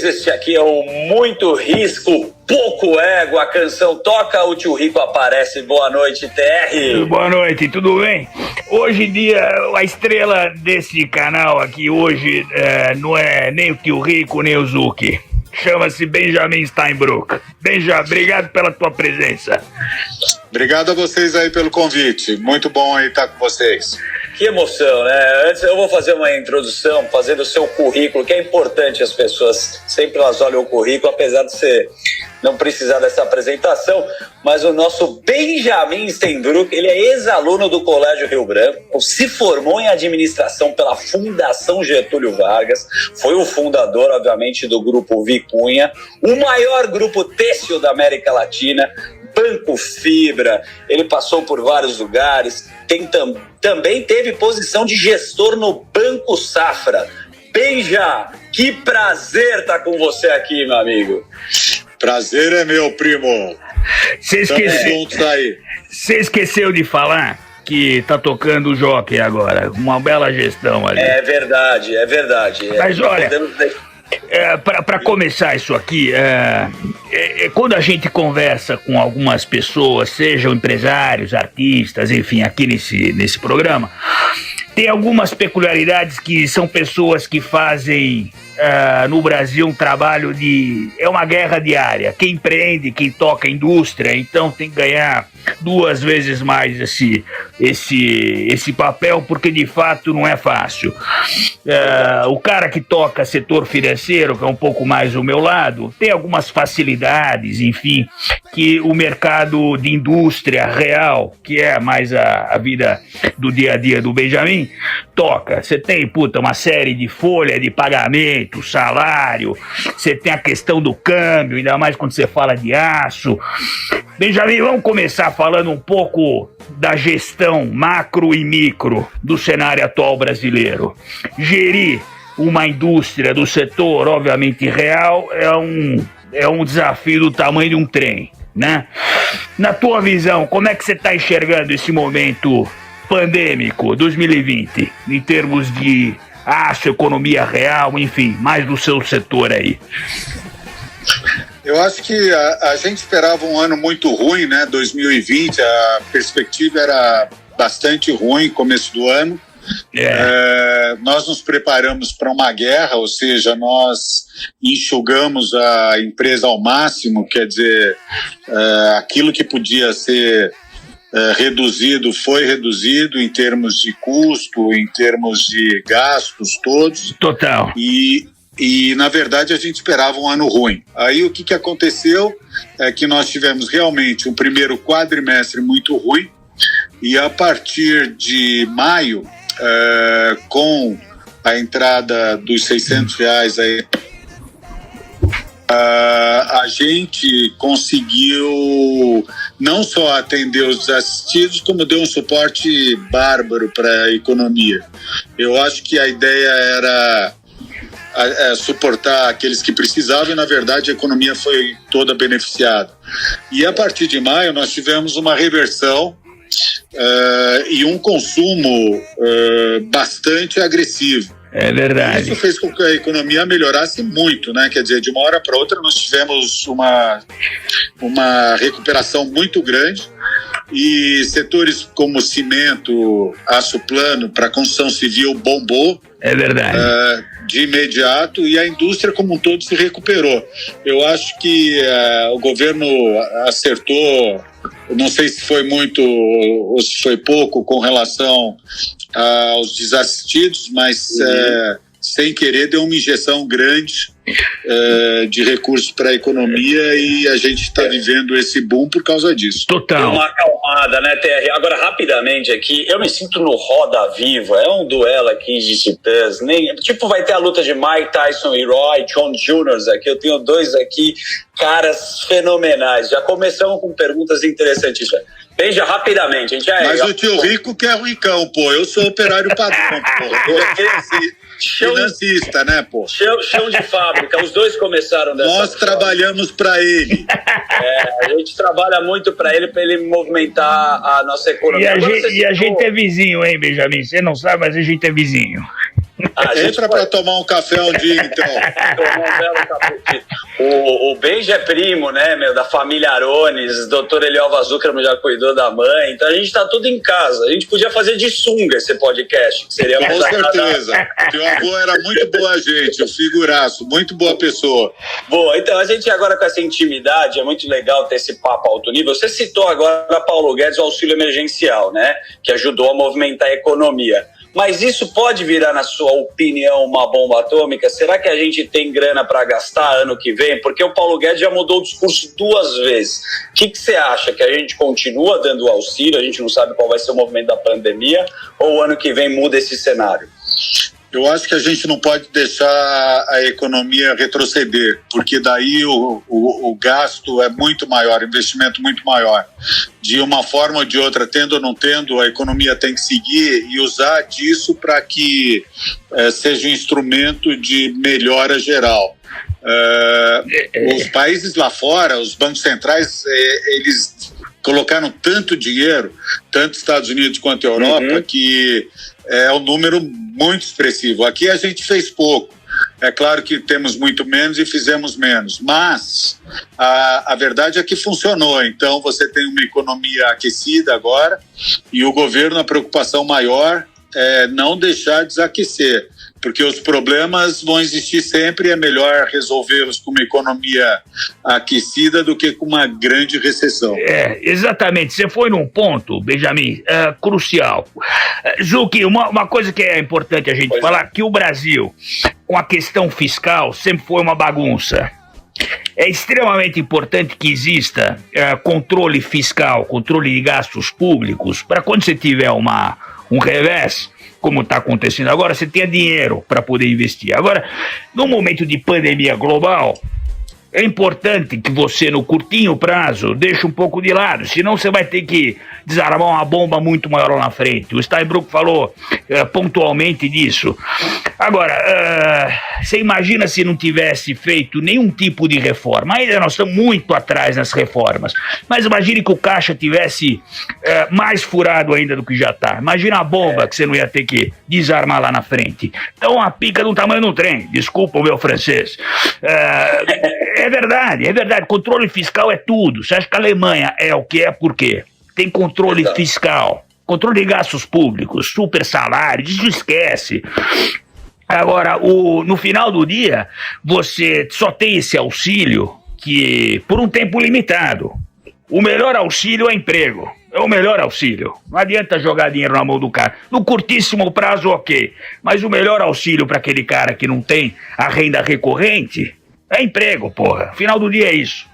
Este aqui é o Muito Risco, Pouco Ego. A canção toca, o tio Rico aparece. Boa noite, TR. Boa noite, tudo bem? Hoje em dia, a estrela desse canal aqui hoje não é nem o tio Rico, nem o Zuki. Chama-se Benjamin Steinbrück. Benja, obrigado pela tua presença. Obrigado a vocês aí pelo convite. Muito bom aí estar com vocês. Que emoção, né? Antes eu vou fazer uma introdução, fazendo o seu currículo, que é importante, as pessoas sempre elas olham o currículo, apesar de você não precisar dessa apresentação, mas o nosso Benjamin Steinbrück, ele é ex-aluno do Colégio Rio Branco, se formou em administração pela Fundação Getúlio Vargas, foi o fundador, obviamente, do Grupo Vicunha, o maior grupo têxtil da América Latina, Banco Fibra, ele passou por vários lugares, também teve posição de gestor no Banco Safra. Benja, que prazer estar com você aqui, meu amigo. Prazer é meu, primo. Você esqueceu de falar que tá tocando o Jockey agora, uma bela gestão ali. É verdade. Mas olha... Para começar isso aqui, quando a gente conversa com algumas pessoas, sejam empresários, artistas, enfim, aqui nesse programa, tem algumas peculiaridades que são pessoas que fazem no Brasil um trabalho é uma guerra diária. Quem empreende, quem toca a indústria, então tem que ganhar 2 vezes mais esse papel, porque de fato não é fácil. O cara que toca setor financeiro, que é um pouco mais o meu lado, tem algumas facilidades, enfim, que o mercado de indústria real, que é mais a vida do dia a dia do Benjamin, toca. Você tem, uma série de folha de pagamento, salário, você tem a questão do câmbio, ainda mais quando você fala de aço. Benjamin, vamos começar falando um pouco da gestão macro e micro do cenário atual brasileiro. Gerir uma indústria do setor, obviamente, real, é um desafio do tamanho de um trem, né? Na tua visão, como é que você está enxergando esse momento pandêmico, 2020, em termos de aço, economia real, enfim, mais do seu setor aí? Eu acho que a gente esperava um ano muito ruim, né? 2020, a perspectiva era bastante ruim, começo do ano. Nós nos preparamos para uma guerra, ou seja, nós enxugamos a empresa ao máximo, quer dizer, aquilo que podia ser reduzido foi reduzido em termos de custo, em termos de gastos todos. Total. E, na verdade, a gente esperava um ano ruim. Aí, o que aconteceu é que nós tivemos realmente um primeiro quadrimestre muito ruim, e a partir de maio, com a entrada dos R$600 aí, a gente conseguiu não só atender os desassistidos, como deu um suporte bárbaro para a economia. Eu acho que a ideia era suportar aqueles que precisavam, e na verdade a economia foi toda beneficiada. E a partir de maio nós tivemos uma reversão e um consumo bastante agressivo. É verdade. Isso fez com que a economia melhorasse muito, né? Quer dizer, de uma hora para outra nós tivemos uma recuperação muito grande, e setores como cimento, aço plano para construção civil bombou. É verdade. De imediato, e a indústria como um todo se recuperou. Eu acho que o governo acertou, não sei se foi muito ou se foi pouco com relação aos desassistidos, mas sem querer deu uma injeção grande de recursos para a economia, e a gente está vivendo esse boom por causa disso. Total. Deu uma acalmada, né, TR? Agora, rapidamente aqui, eu me sinto no Roda Viva, é um duelo aqui de titãs, vai ter a luta de Mike Tyson e Roy Jones Jr. aqui, eu tenho 2 aqui, caras fenomenais. Já começamos com perguntas interessantíssimas. Veja, rapidamente, a gente Mas o tio Rico que é ricão, pô, eu sou operário padrão, pô, eu financista, né, pô? Chão de fábrica, os 2 começaram dessa Nós trabalhamos para ele. A gente trabalha muito para ele movimentar a nossa economia. E a gente é vizinho, hein, Benjamin? Você não sabe, mas a gente é vizinho. Entra para tomar um café um dia, então. Tomar um belo café. O Benji é primo, né, da família Arones, doutor Elielva Zuckerman já cuidou da mãe, então a gente tá tudo em casa. A gente podia fazer de sunga esse podcast, que seria com certeza. Teu avô era muito boa gente, um figuraço, muito boa pessoa. Boa, então a gente agora com essa intimidade, é muito legal ter esse papo alto nível. Você citou agora, Paulo Guedes, o auxílio emergencial, né, que ajudou a movimentar a economia. Mas isso pode virar, na sua opinião, uma bomba atômica? Será que a gente tem grana para gastar ano que vem? Porque o Paulo Guedes já mudou o discurso 2 vezes. O que você acha? Que a gente continua dando auxílio, a gente não sabe qual vai ser o movimento da pandemia, ou o ano que vem muda esse cenário? Eu acho que a gente não pode deixar a economia retroceder, porque daí o gasto é muito maior, o investimento muito maior. De uma forma ou de outra, tendo ou não tendo, a economia tem que seguir e usar disso para que seja um instrumento de melhora geral. Os países lá fora, os bancos centrais, eles colocaram tanto dinheiro, tanto Estados Unidos quanto a Europa, que é um número muito expressivo. Aqui a gente fez pouco. É claro que temos muito menos e fizemos menos, mas a verdade é que funcionou. Então você tem uma economia aquecida agora e o governo, a preocupação maior é não deixar desaquecer, porque os problemas vão existir sempre e é melhor resolvê-los com uma economia aquecida do que com uma grande recessão. Exatamente. Você foi num ponto, Benjamin, crucial. Zucchi, uma coisa que é importante a gente falar, que o Brasil, com a questão fiscal, sempre foi uma bagunça. É extremamente importante que exista controle fiscal, controle de gastos públicos, para quando você tiver um revés, como está acontecendo agora, você tenha dinheiro para poder investir. Agora, no momento de pandemia global, é importante que você, no curtinho prazo, deixe um pouco de lado, senão você vai ter que desarmar uma bomba muito maior lá na frente. O Steinbrück falou pontualmente disso. Agora, você imagina se não tivesse feito nenhum tipo de reforma. Ainda nós estamos muito atrás nas reformas, mas imagine que o caixa tivesse mais furado ainda do que já está. Imagina a bomba que você não ia ter que desarmar lá na frente. Então, a pica do tamanho do trem, desculpa o meu francês. É verdade. Controle fiscal é tudo. Você acha que a Alemanha é o que é por quê? Tem controle fiscal, controle de gastos públicos, super salário, isso esquece. Agora, no final do dia, você só tem esse auxílio que por um tempo limitado. O melhor auxílio é emprego. É o melhor auxílio. Não adianta jogar dinheiro na mão do cara. No curtíssimo prazo, ok. Mas o melhor auxílio para aquele cara que não tem a renda recorrente é emprego, porra. Final do dia é isso.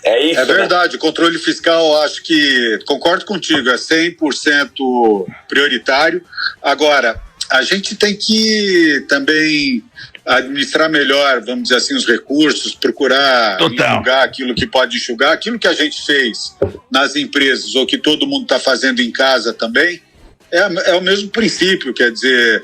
É isso. É verdade, né? O controle fiscal, acho que, concordo contigo, é 100% prioritário. Agora, a gente tem que também administrar melhor, vamos dizer assim, os recursos, procurar enxugar aquilo que pode enxugar, aquilo que a gente fez nas empresas ou que todo mundo está fazendo em casa também, é o mesmo princípio, quer dizer,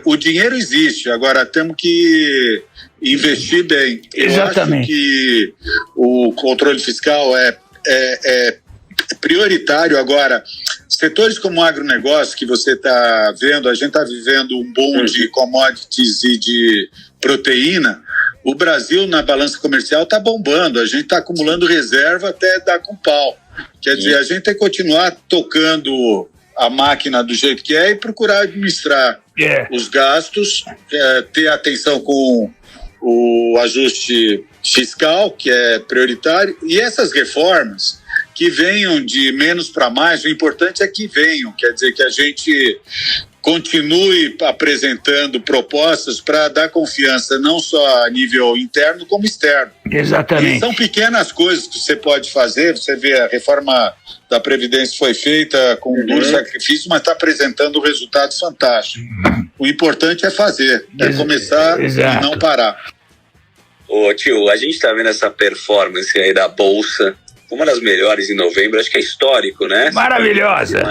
o dinheiro existe, agora temos que investir bem. Exatamente. Eu acho que o controle fiscal é prioritário. Agora, setores como o agronegócio que você está vendo, a gente está vivendo um boom de commodities e de proteína. O Brasil, na balança comercial, está bombando. A gente está acumulando reserva até dar com pau. Quer dizer, a gente tem que continuar tocando a máquina do jeito que é e procurar administrar os gastos, ter atenção com o ajuste fiscal, que é prioritário, e essas reformas que venham de menos para mais, o importante é que venham, quer dizer, que a gente continue apresentando propostas para dar confiança não só a nível interno como externo. Exatamente. E são pequenas coisas que você pode fazer. Você vê, a reforma da Previdência foi feita com um duro sacrifício, mas está apresentando resultados fantásticos. O importante é fazer, é começar e não parar. Ô tio, a gente está vendo essa performance aí da Bolsa, uma das melhores em novembro, acho que é histórico, né? Maravilhosa.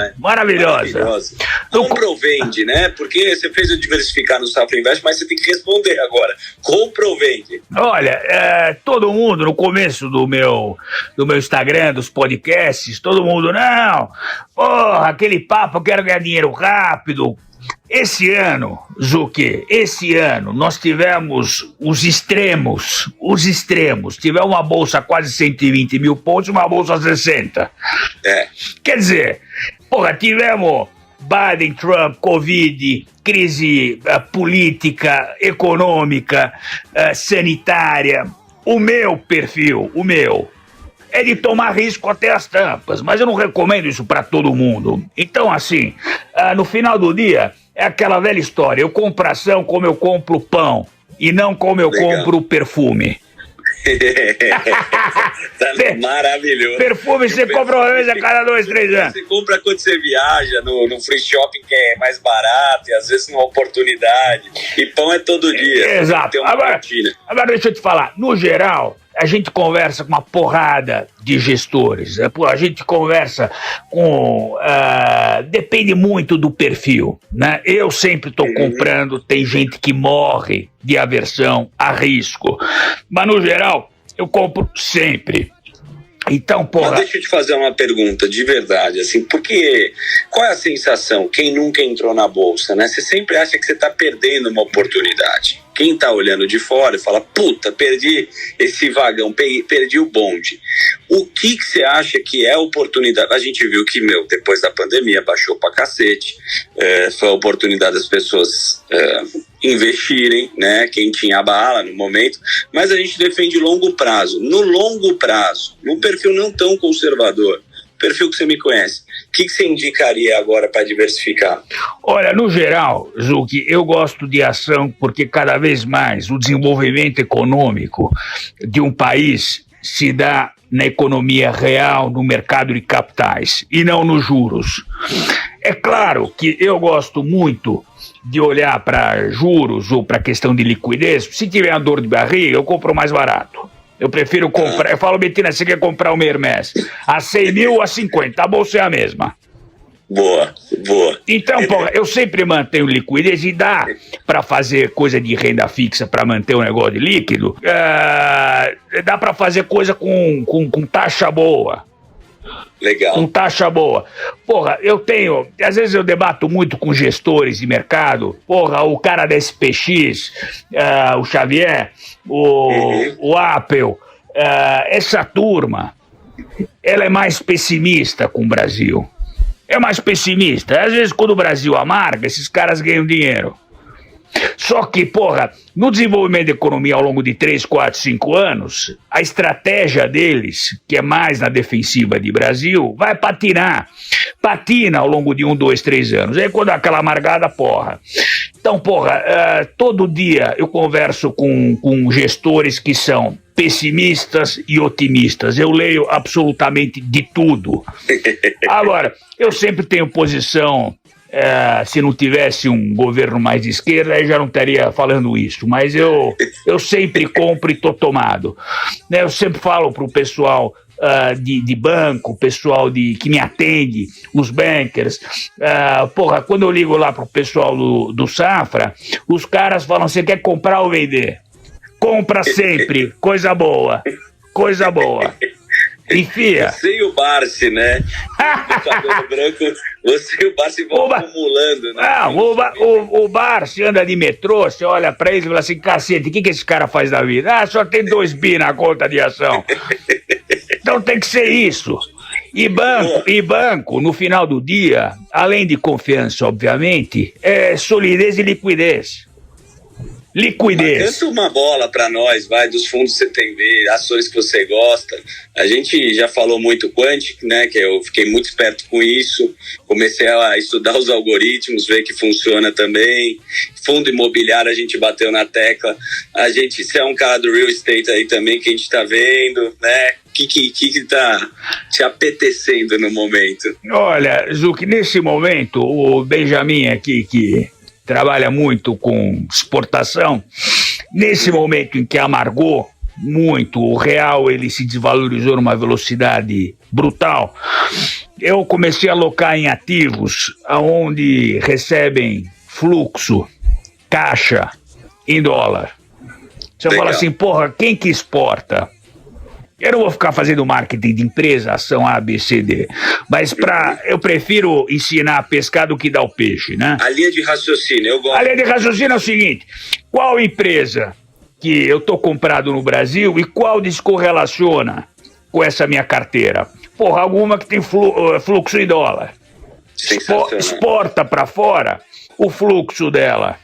Compra ou vende, né? Porque você fez o diversificar no Safra Invest, mas você tem que responder agora. Compra ou vende? Olha, todo mundo, no começo do meu Instagram, dos podcasts, todo mundo, não, porra, aquele papo, eu quero ganhar dinheiro rápido, esse ano, Zucchi, nós tivemos os extremos. Tivemos uma bolsa quase 120 mil pontos e uma bolsa 60. Quer dizer, tivemos Biden, Trump, Covid, crise política, econômica, sanitária. O meu perfil, é de tomar risco até as tampas, mas eu não recomendo isso para todo mundo. Então, assim, no final do dia, é aquela velha história, eu compro ação como eu compro pão, e não como eu compro perfume. Tá maravilhoso. Perfume você compra uma vez a cada 2, 3 anos. Você compra quando você viaja no free shopping, que é mais barato, e às vezes numa oportunidade. E pão é todo dia. Exato. Agora deixa eu te falar, no geral, a gente conversa com uma porrada de gestores. A gente conversa com... depende muito do perfil, né? Eu sempre estou comprando, tem gente que morre de aversão a risco. Mas, no geral, eu compro sempre. Então, Mas deixa eu te fazer uma pergunta de verdade, assim, porque qual é a sensação? Quem nunca entrou na bolsa, né? Você sempre acha que você está perdendo uma oportunidade. Quem está olhando de fora e fala, puta, perdi esse vagão, perdi o bonde. O que você acha que é oportunidade? A gente viu que, depois da pandemia baixou pra cacete, foi a oportunidade das pessoas investirem, né? Quem tinha a bala no momento, mas a gente defende longo prazo. No longo prazo, num perfil não tão conservador, perfil que você me conhece, o que você indicaria agora para diversificar? Olha, no geral, Zucchi, eu gosto de ação porque cada vez mais o desenvolvimento econômico de um país se dá na economia real, no mercado de capitais, e não nos juros. É claro que eu gosto muito de olhar para juros ou para questão de liquidez. Se tiver uma dor de barriga, eu compro mais barato. Eu prefiro comprar. Eu falo, Betina, você quer comprar uma Hermès a 100 mil ou a 50? A bolsa é a mesma. Boa. Então, eu sempre mantenho liquidez e dá para fazer coisa de renda fixa para manter o negócio de líquido. Dá para fazer coisa com taxa boa. Legal. Com taxa boa. Às vezes eu debato muito com gestores de mercado. O cara da SPX, o Xavier, o Apple, essa turma, ela é mais pessimista com o Brasil. É mais pessimista. Às vezes, quando o Brasil amarga, esses caras ganham dinheiro. Só que, no desenvolvimento da economia ao longo de 3, 4, 5 anos, a estratégia deles, que é mais na defensiva de Brasil, vai patinar. Patina ao longo de 1, 2, 3 anos. Aí quando dá aquela amargada, Então, todo dia eu converso com gestores que são pessimistas e otimistas. Eu leio absolutamente de tudo. Agora, eu sempre tenho posição... se não tivesse um governo mais de esquerda, eu já não estaria falando isso. Mas eu sempre compro e estou tomado. Né? Eu sempre falo para o pessoal de banco, pessoal que me atende, os bankers. Quando eu ligo lá para o pessoal do Safra, os caras falam, você quer comprar ou vender? Compra sempre, coisa boa. Enfia. Você e o Barsi, né? O cabelo branco, você e o Barsi vão acumulando, né? O Barsi anda de metrô, você olha pra ele e fala assim, cacete, o que esse cara faz da vida? Só tem 2 bi na conta de ação. Então tem que ser isso. E banco, no final do dia, além de confiança, obviamente, é solidez e liquidez. Canta uma bola para nós, dos fundos que você tem ver, ações que você gosta. A gente já falou muito Quantic, né? Que eu fiquei muito esperto com isso. Comecei a estudar os algoritmos, ver que funciona também. Fundo imobiliário, a gente bateu na tecla. Você é um cara do real estate aí também que a gente tá vendo, né? O que tá te apetecendo no momento? Olha, Zucchi, nesse momento, o Benjamin aqui, que trabalha muito com exportação, nesse momento em que amargou muito, o real ele se desvalorizou numa velocidade brutal, eu comecei a alocar em ativos onde recebem fluxo, caixa em dólar. Você fala assim, quem que exporta? Eu não vou ficar fazendo marketing de empresa, ação A, B, C, D. Mas eu prefiro ensinar a pescar do que dar o peixe, né? A linha de raciocínio, eu gosto. A linha de raciocínio é o seguinte: qual empresa que eu tô comprado no Brasil e qual descorrelaciona com essa minha carteira? Porra, alguma que tem fluxo em dólar. Exporta para fora o fluxo dela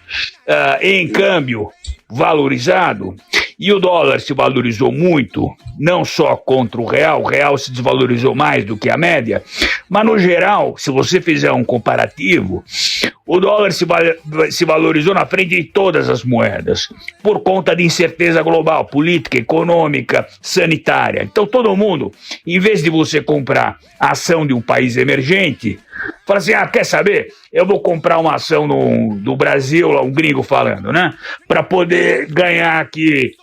em câmbio valorizado, e o dólar se valorizou muito, não só contra o real se desvalorizou mais do que a média, mas no geral, se você fizer um comparativo, o dólar se valorizou na frente de todas as moedas, por conta de incerteza global, política, econômica, sanitária. Então todo mundo, em vez de você comprar a ação de um país emergente, fala assim, quer saber? Eu vou comprar uma ação do Brasil, um gringo falando, né? Para poder ganhar aqui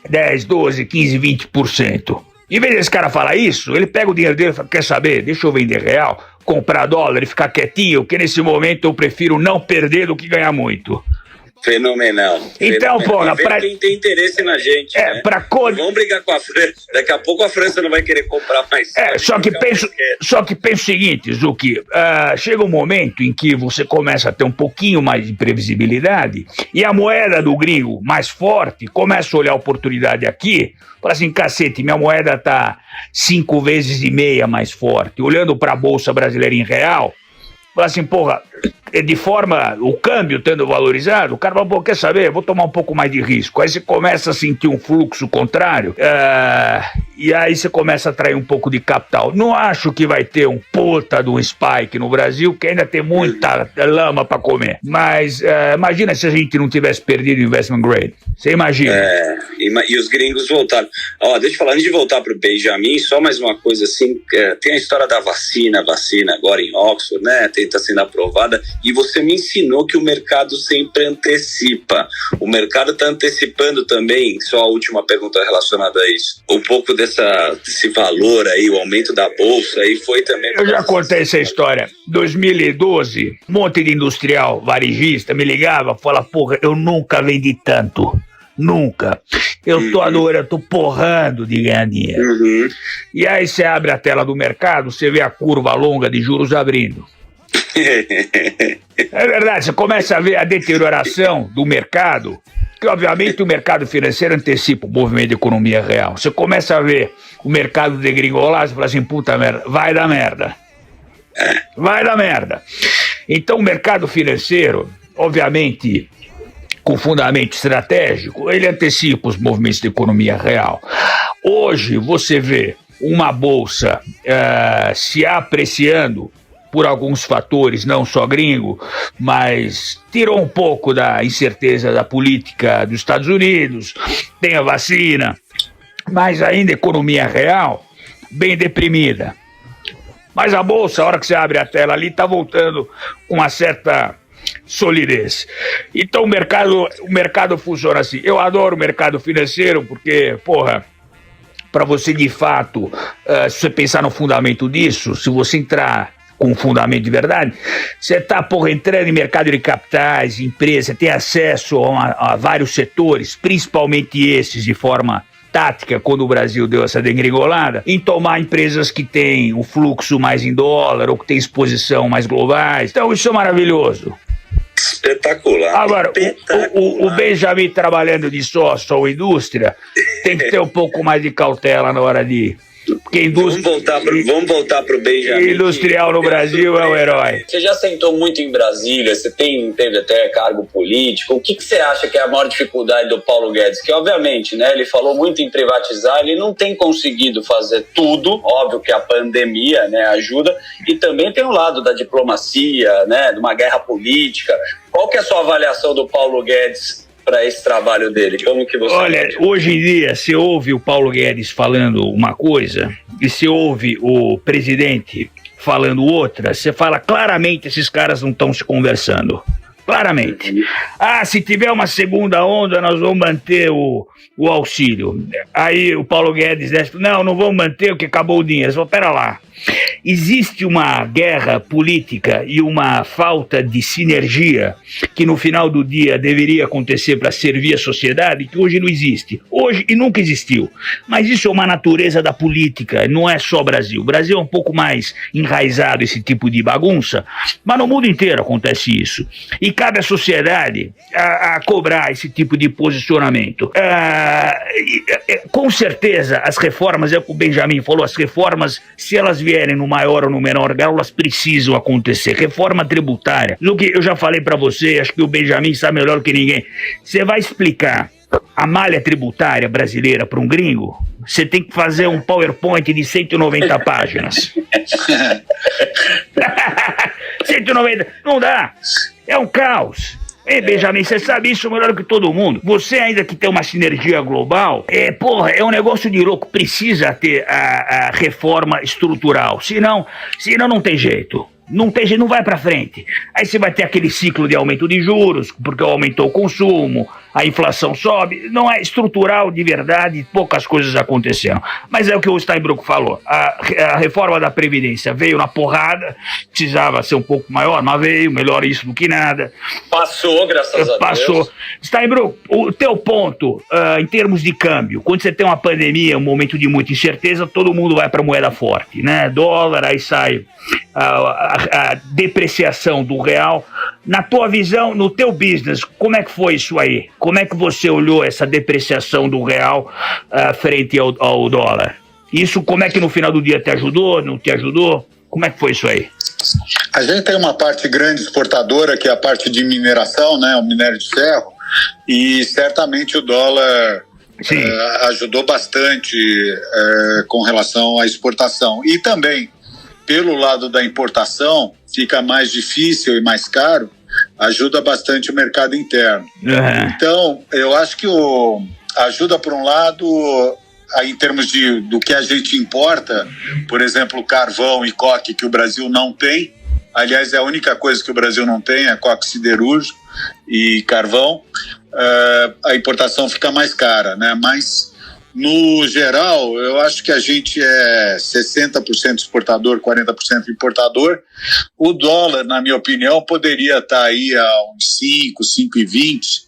10, 12, 15, 20%. Em vez desse cara falar isso, ele pega o dinheiro dele e fala, quer saber? Deixa eu vender real, comprar dólar e ficar quietinho, que nesse momento eu prefiro não perder do que ganhar muito. Fenomenal. Então, porra, quem tem interesse na gente, né? Vamos brigar com a França. Daqui a pouco a França não vai querer comprar mais. Só que pensa o seguinte, Zucchi, chega um momento em que você começa a ter um pouquinho mais de previsibilidade e a moeda do gringo mais forte começa a olhar a oportunidade aqui, fala assim, cacete, minha moeda tá 5,5 vezes mais forte. Olhando para a Bolsa Brasileira em real, fala assim, porra, de forma, o câmbio tendo valorizado, o cara fala, pô, quer saber, vou tomar um pouco mais de risco. Aí você começa a sentir um fluxo contrário, e aí você começa a atrair um pouco de capital. Não acho que vai ter um puta de um spike no Brasil, que ainda tem muita lama pra comer. Mas imagina se a gente não tivesse perdido o investment grade. Você imagina. E os gringos voltaram. Deixa eu falar, antes de voltar pro Benjamin, só mais uma coisa assim, tem a história da vacina agora em Oxford, né, tá sendo aprovada, e você me ensinou que o mercado sempre antecipa. O mercado está antecipando também, só a última pergunta relacionada a isso, um pouco desse valor aí, o aumento da bolsa aí foi também... Eu já contei essa história. 2012, um monte de industrial varejista me ligava, falava, porra, eu nunca vendi tanto. Nunca. Eu tô adorando, tô porrando de ganhar dinheiro. E aí você abre a tela do mercado, você vê a curva longa de juros abrindo. É verdade, você começa a ver a deterioração do mercado, que obviamente o mercado financeiro antecipa o movimento da economia real. Você começa a ver o mercado degringolar, você fala assim, puta merda, vai dar merda. Vai dar merda. Então o mercado financeiro, obviamente, com fundamento estratégico, ele antecipa os movimentos da economia real. Hoje você vê uma bolsa se apreciando por alguns fatores, não só gringo, mas tirou um pouco da incerteza da política dos Estados Unidos, tem a vacina, mas ainda a economia real bem deprimida. Mas a bolsa, a hora que você abre a tela ali, está voltando com uma certa solidez. Então o mercado funciona assim. Eu adoro o mercado financeiro porque, porra, para você de fato, se você pensar no fundamento disso, se você entrar com fundamento de verdade, você está, entrando em mercado de capitais, empresa, tem acesso a vários setores, principalmente esses de forma tática, quando o Brasil deu essa degringolada, em tomar empresas que têm o fluxo mais em dólar ou que têm exposição mais globais. Então isso é maravilhoso. Espetacular. Agora, o Benjamin trabalhando de sócio ou indústria tem que ter um pouco mais de cautela na hora de... Porque vamos voltar pro Benjamin. Industrial no Brasil é o herói. Você já sentou muito em Brasília, você teve até cargo político. O que você acha que é a maior dificuldade do Paulo Guedes? Que obviamente, né, ele falou muito em privatizar, ele não tem conseguido fazer tudo, óbvio que a pandemia, né, ajuda, e também tem o lado da diplomacia, né, de uma guerra política. Qual que é a sua avaliação do Paulo Guedes para esse trabalho dele? Como que você... Olha, hoje em dia, se ouve o Paulo Guedes falando uma coisa e se ouve o presidente falando outra, você fala claramente esses caras não estão se conversando. Claramente. Se tiver uma segunda onda, nós vamos manter o auxílio. Aí o Paulo Guedes diz, não vamos manter porque acabou o dinheiro. Pera lá. existe uma guerra política e uma falta de sinergia que no final do dia deveria acontecer para servir a sociedade, que hoje não existe. Hoje e nunca existiu. Mas isso é uma natureza da política, não é só Brasil. O Brasil é um pouco mais enraizado esse tipo de bagunça, mas no mundo inteiro acontece isso. E cabe à sociedade a cobrar esse tipo de posicionamento. Com certeza, as reformas, é o que o Benjamin falou, as reformas, se elas vierem no maior ou no menor grau, elas precisam acontecer. Reforma tributária. O que eu já falei para você, acho que o Benjamin sabe melhor que ninguém. Você vai explicar a malha tributária brasileira para um gringo? Você tem que fazer um PowerPoint de 190 páginas. 190, não dá. É um caos. Ei, Benjamin, você sabe isso melhor que todo mundo. Você ainda que tem uma sinergia global, é um negócio de louco. Precisa ter a reforma estrutural. Senão não tem jeito. Não tem jeito, não vai pra frente. Aí você vai ter aquele ciclo de aumento de juros, porque aumentou o consumo, a inflação sobe. Não é estrutural de verdade, poucas coisas aconteceram. Mas é o que o Steinbrück falou. A reforma da Previdência veio na porrada, precisava ser um pouco maior, mas veio, melhor isso do que nada. Passou, graças a Deus. Passou. Steinbrück, o teu ponto, em termos de câmbio, quando você tem uma pandemia, um momento de muita incerteza, todo mundo vai para moeda forte, né? Dólar, aí sai a depreciação do real. Na tua visão, no teu business, como é que foi isso aí? Como é que você olhou essa depreciação do real frente ao dólar? Isso, como é que no final do dia te ajudou, não te ajudou? Como é que foi isso aí? A gente tem uma parte grande exportadora, que é a parte de mineração, né, o minério de ferro, e certamente o dólar ajudou bastante com relação à exportação. E também, pelo lado da importação, fica mais difícil e mais caro, ajuda bastante o mercado interno. Uhum. Então, eu acho que ajuda, por um lado, em termos do que a gente importa, por exemplo, carvão e coque, que o Brasil não tem. Aliás, é a única coisa que o Brasil não tem, é coque siderúrgico e carvão. A importação fica mais cara, né? Mas, no geral, eu acho que a gente é 60% exportador, 40% importador. O dólar, na minha opinião, poderia estar aí a uns 5,20.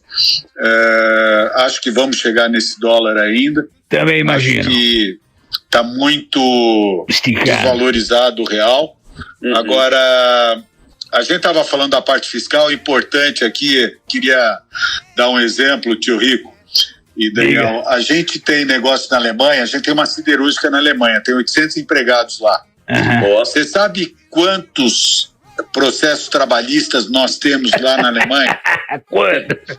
Acho que vamos chegar nesse dólar ainda. Também imagino. Acho que está muito desvalorizado o real. Uhum. Agora, a gente estava falando da parte fiscal, importante aqui, queria dar um exemplo, tio Rico e Daniel. Diga. A gente tem negócio na Alemanha, a gente tem uma siderúrgica na Alemanha, tem 800 empregados lá. Uhum. Você sabe quantos processos trabalhistas nós temos lá na Alemanha? Quantos?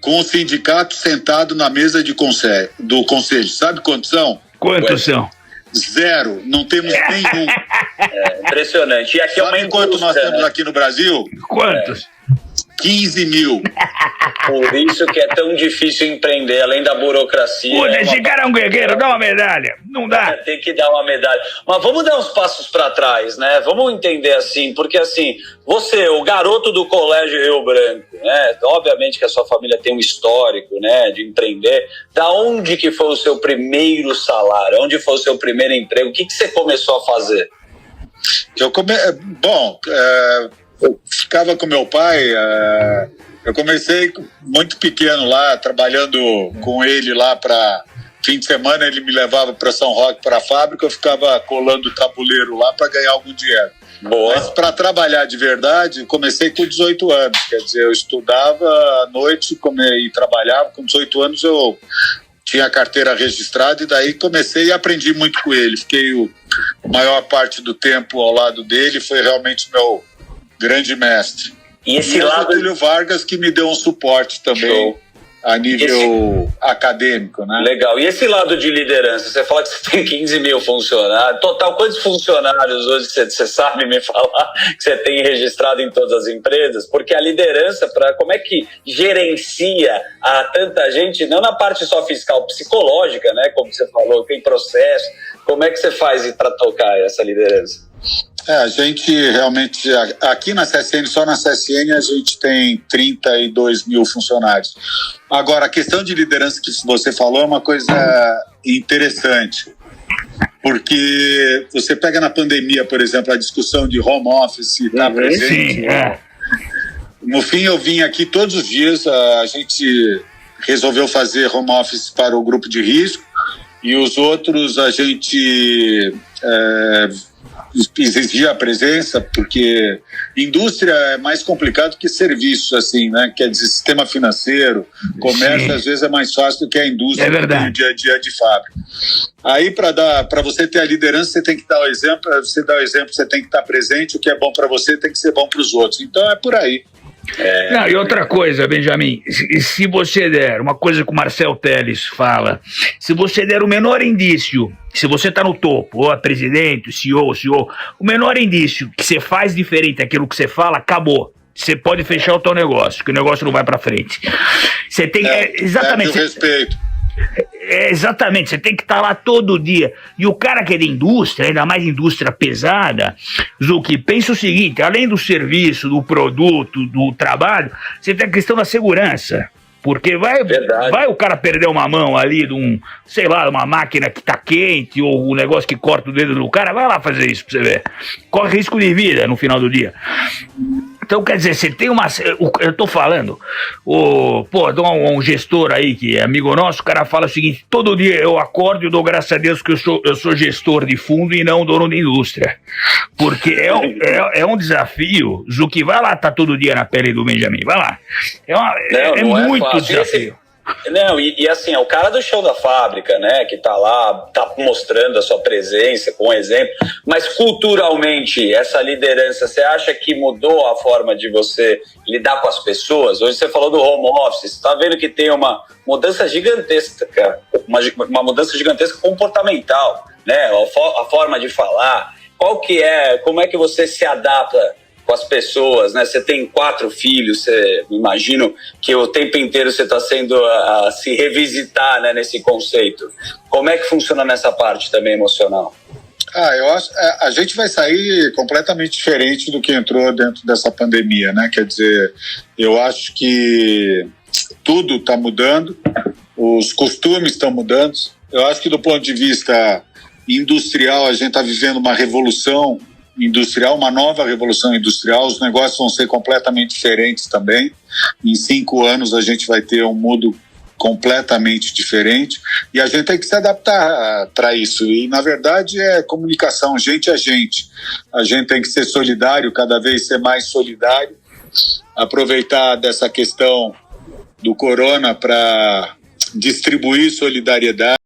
Com o sindicato sentado na mesa do conselho. Sabe quantos são? Quantos são? 0, não temos nenhum. Impressionante. E aqui sabe quanto nós temos aqui no Brasil? Quantos? 15 mil. Por isso que é tão difícil empreender, além da burocracia. Puta, esse cara é um guerreiro, dá uma medalha. Não dá. Tem que dar uma medalha. Mas vamos dar uns passos para trás, né? Vamos entender assim, porque assim, você, o garoto do Colégio Rio Branco, né? Obviamente que a sua família tem um histórico, né, de empreender. Da onde que foi o seu primeiro salário? Onde foi o seu primeiro emprego? O que você começou a fazer? Eu ficava com meu pai, eu comecei muito pequeno lá, trabalhando com ele lá para fim de semana, ele me levava para São Roque, para a fábrica, eu ficava colando tabuleiro lá para ganhar algum dinheiro. Boa. Mas para trabalhar de verdade, comecei com 18 anos, quer dizer, eu estudava à noite e trabalhava, com 18 anos eu tinha a carteira registrada e daí comecei e aprendi muito com ele, fiquei a maior parte do tempo ao lado dele, foi realmente meu grande mestre. E esse lado... o Túlio Vargas, que me deu um suporte também. Show. A nível acadêmico, né? Legal. E esse lado de liderança? Você fala que você tem 15 mil funcionários. Total, quantos funcionários hoje você sabe me falar que você tem registrado em todas as empresas? Porque a liderança, como é que gerencia a tanta gente, não na parte só fiscal, psicológica, né? Como você falou, tem processo. Como é que você faz para tocar essa liderança? A gente realmente, aqui na CSN, só na CSN, a gente tem 32 mil funcionários. Agora, a questão de liderança que você falou é uma coisa interessante. porque você pega na pandemia, por exemplo, a discussão de home office está presente. Sim, No fim, eu vim aqui todos os dias, a gente resolveu fazer home office para o grupo de risco e os outros a gente exigia a presença, porque indústria é mais complicado que serviços, assim, né? Quer dizer, sistema financeiro, comércio, sim, às vezes é mais fácil do que a indústria, é verdade, no dia a dia de fábrica. Aí, para você ter a liderança, você tem que dar o exemplo, para você dar o exemplo, você tem que estar presente, o que é bom para você tem que ser bom para os outros. Então, é por aí. Não, e outra coisa, Benjamin, se você der, uma coisa que o Marcel Telles fala, se você der o menor indício, se você está no topo, ou é presidente, CEO, o menor indício que você faz diferente daquilo que você fala, acabou. Você pode fechar o teu negócio, que o negócio não vai para frente. Você tem exatamente. Respeito. Exatamente, você tem que estar lá todo dia. E o cara que é de indústria, ainda mais indústria pesada, Zucchi, pensa o seguinte: além do serviço, do produto, do trabalho, você tem a questão da segurança. Porque vai o cara perder uma mão ali de sei lá, uma máquina que tá quente, ou um negócio que corta o dedo do cara, vai lá fazer isso pra você ver. Corre risco de vida no final do dia. Então, quer dizer, você tem eu tô falando, um gestor aí que é amigo nosso, o cara fala o seguinte: todo dia eu acordo e dou graças a Deus que eu sou gestor de fundo e não dono de indústria. Porque é um desafio. Zucchi, vai lá, tá todo dia na pele do Benjamin, vai lá. É muito desafio. Não, e assim, é o cara do chão da fábrica, né, que tá lá, tá mostrando a sua presença com um exemplo, mas culturalmente, essa liderança, você acha que mudou a forma de você lidar com as pessoas? Hoje você falou do home office, você tá vendo que tem uma mudança gigantesca, uma mudança gigantesca comportamental, né, a forma de falar, como é que você se adapta com as pessoas, né? Você tem 4 filhos, imagino que o tempo inteiro você está sendo a se revisitar, né, nesse conceito. Como é que funciona nessa parte também emocional? Eu acho a gente vai sair completamente diferente do que entrou dentro dessa pandemia, né? Quer dizer, eu acho que tudo está mudando, os costumes estão mudando. Eu acho que do ponto de vista industrial, a gente está vivendo uma revolução industrial, uma nova revolução industrial. Os negócios vão ser completamente diferentes também. Em 5 anos a gente vai ter um mundo completamente diferente e a gente tem que se adaptar para isso. E na verdade é comunicação, gente a gente. A gente tem que ser solidário, cada vez ser mais solidário, aproveitar dessa questão do corona para distribuir solidariedade,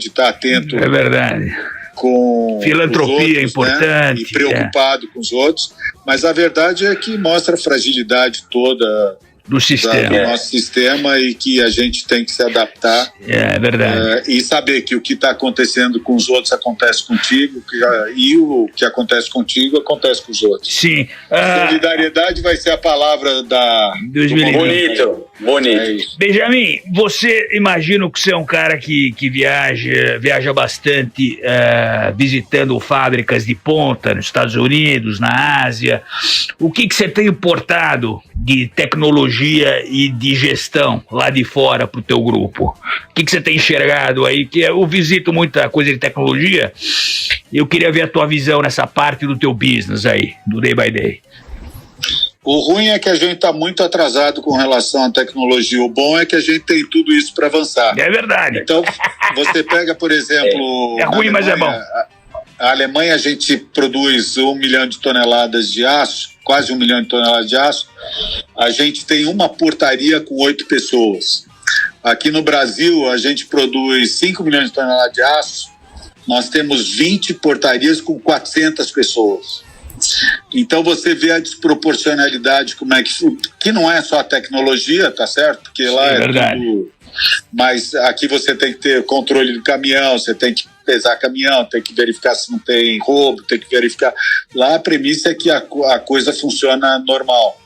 estar atento. É verdade. Com filantropia os outros, é importante, né? E preocupado com os outros, mas a verdade é que mostra a fragilidade toda do sistema, do nosso sistema, e que a gente tem que se adaptar. É verdade. E saber que o que está acontecendo com os outros acontece contigo, e o que acontece contigo acontece com os outros. Sim. Solidariedade vai ser a palavra da... 2020. Bonito. É isso. Benjamin, você, imagino que você é um cara que viaja bastante, visitando fábricas de ponta nos Estados Unidos, na Ásia. O que você tem importado de tecnologia e de gestão lá de fora para o teu grupo? O que você tem enxergado aí? Que eu visito muita coisa de tecnologia, e eu queria ver a tua visão nessa parte do teu business aí, do day by day. O ruim é que a gente está muito atrasado com relação à tecnologia. O bom é que a gente tem tudo isso para avançar. É verdade. Então, você pega, por exemplo... É ruim, mas é bom. A Alemanha, a gente produz 1 milhão de toneladas de aço, quase 1 milhão de toneladas de aço. A gente tem uma portaria com 8 pessoas. Aqui no Brasil, a gente produz 5 milhões de toneladas de aço. Nós temos 20 portarias com 400 pessoas. Então você vê a desproporcionalidade, como é que não é só a tecnologia, tá certo? Porque lá é tudo, mas aqui você tem que ter controle do caminhão, você tem que pesar caminhão, tem que verificar se não tem roubo, tem que verificar. Lá a premissa é que a coisa funciona normal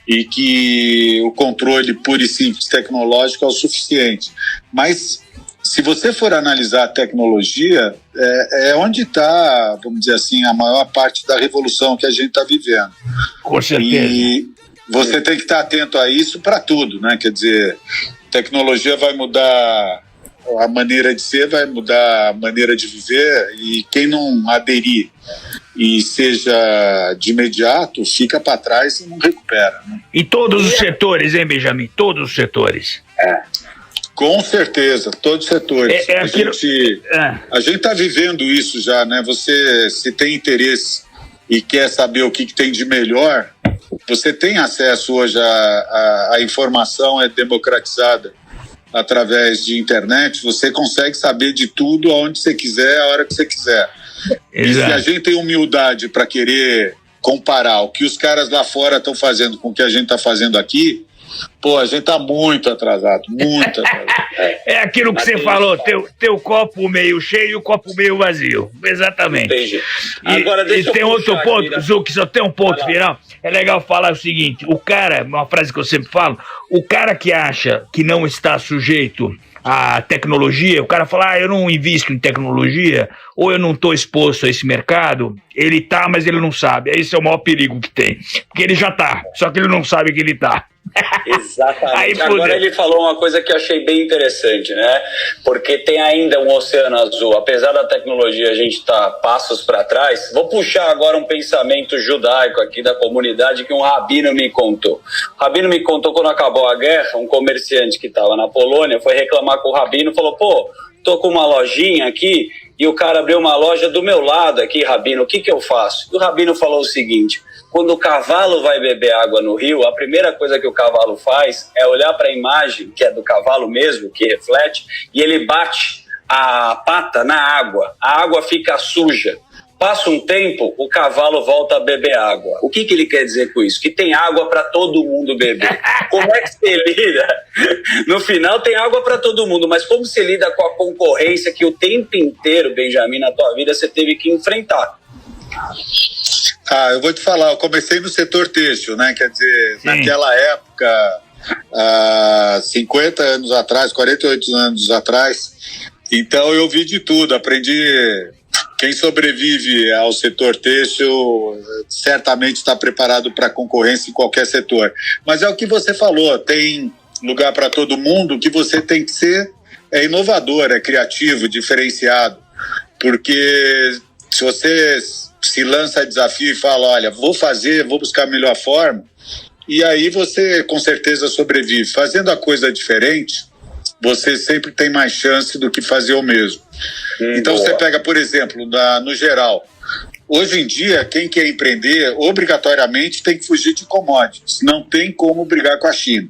e que o controle puro e simples tecnológico é o suficiente. Mas se você for analisar a tecnologia, é onde está, vamos dizer assim, a maior parte da revolução que a gente está vivendo. Com certeza. E você tem que estar atento a isso para tudo, né? Quer dizer, Tecnologia vai mudar a maneira de ser, vai mudar a maneira de viver, e quem não aderir e seja de imediato, fica para trás e não recupera. Né? Em todos os setores, hein, Benjamin? Todos os setores. Com certeza, todos os setores. A gente está vivendo isso já, né? Você, se tem interesse e quer saber o que tem de melhor, você tem acesso hoje à informação, é democratizada através de internet, você consegue saber de tudo aonde você quiser, a hora que você quiser. E se a gente tem humildade para querer comparar o que os caras lá fora estão fazendo com o que a gente está fazendo aqui, pô, a gente tá muito atrasado, muito atrasado. É aquilo que você falou, teu copo meio cheio e o copo meio vazio. Exatamente. Entendi. Agora e tem outro ponto, Zuc, só tem um ponto final. É legal falar o seguinte, o cara, uma frase que eu sempre falo, o cara que acha que não está sujeito à tecnologia, o cara fala, eu não invisto em tecnologia, ou eu não estou exposto a esse mercado, ele tá, mas ele não sabe. Esse é o maior perigo que tem. Porque ele já tá, só que ele não sabe que ele tá. Exatamente. Agora ele falou uma coisa que eu achei bem interessante, né? Porque tem ainda um oceano azul. Apesar da tecnologia a gente tá passos para trás. Vou puxar agora um pensamento judaico aqui da comunidade que um rabino me contou. O rabino me contou quando acabou a guerra, um comerciante que estava na Polônia foi reclamar com o rabino e falou, pô, tô com uma lojinha aqui e o cara abriu uma loja do meu lado aqui, rabino, o que eu faço? E o rabino falou o seguinte, quando o cavalo vai beber água no rio, a primeira coisa que o cavalo faz é olhar para a imagem, que é do cavalo mesmo, que reflete, e ele bate a pata na água. A água fica suja. Passa um tempo, o cavalo volta a beber água. O que ele quer dizer com isso? Que tem água para todo mundo beber. Como é que você lida? No final tem água para todo mundo, mas como você lida com a concorrência que o tempo inteiro, Benjamin, na tua vida você teve que enfrentar? Eu vou te falar, eu comecei no setor têxtil, né? Quer dizer, naquela época, 50 anos atrás, 48 anos atrás, então eu vi de tudo, aprendi. Quem sobrevive ao setor têxtil certamente está preparado para concorrência em qualquer setor. Mas é o que você falou, tem lugar para todo mundo, que você tem que ser inovador, criativo, diferenciado, porque se você se lança a desafio e fala, olha, vou buscar a melhor forma, e aí você com certeza sobrevive. Fazendo a coisa diferente, você sempre tem mais chance do que fazer o mesmo. Então você pega, por exemplo, no geral, hoje em dia, quem quer empreender, obrigatoriamente tem que fugir de commodities, não tem como brigar com a China.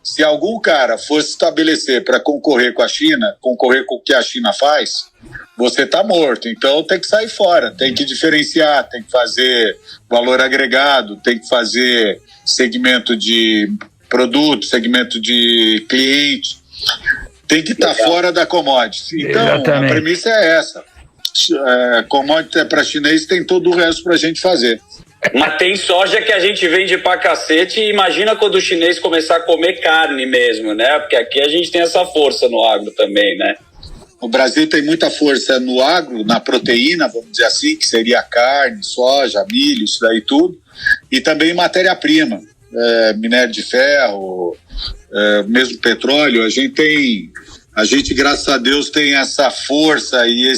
Se algum cara fosse estabelecer para concorrer com a China, concorrer com o que a China faz, você está morto. Então tem que sair fora, tem que diferenciar, tem que fazer valor agregado, tem que fazer segmento de produto, segmento de cliente, tem que estar fora da commodity. Então a premissa é essa. Commodity é para chinês, tem todo o resto para a gente fazer. Mas tem soja que a gente vende pra cacete, e imagina quando o chinês começar a comer carne mesmo, né? Porque aqui a gente tem essa força no agro também, né? O Brasil tem muita força no agro, na proteína, vamos dizer assim, que seria carne, soja, milho, isso daí tudo, e também matéria-prima, minério de ferro, mesmo petróleo. A gente, graças a Deus, tem essa força e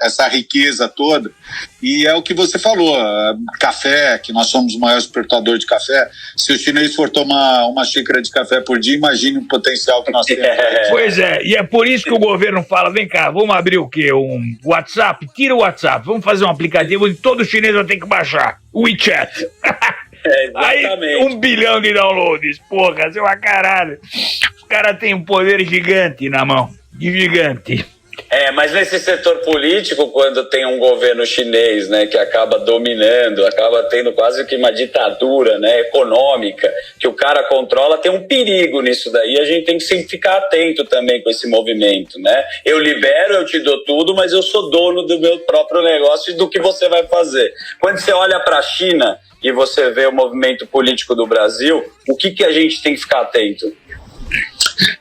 essa riqueza toda. E é o que você falou, café, que nós somos o maior exportador de café. Se o chinês for tomar uma xícara de café por dia, imagine o potencial que nós temos. Pois é, e é por isso que o governo fala, vem cá, vamos abrir o quê? Um WhatsApp? Tira o WhatsApp, vamos fazer um aplicativo onde todo chinês vai ter que baixar. O WeChat. Aí, 1 bilhão de downloads, porra, seu caralho. Os caras têm um poder gigante na mão, gigante. Mas nesse setor político, quando tem um governo chinês, né, que acaba dominando, acaba tendo quase que uma ditadura, né, econômica, que o cara controla, tem um perigo nisso daí. A gente tem que sempre ficar atento também com esse movimento, né? Eu libero, eu te dou tudo, mas eu sou dono do meu próprio negócio e do que você vai fazer. Quando você olha para a China e você vê o movimento político do Brasil, o que a gente tem que ficar atento?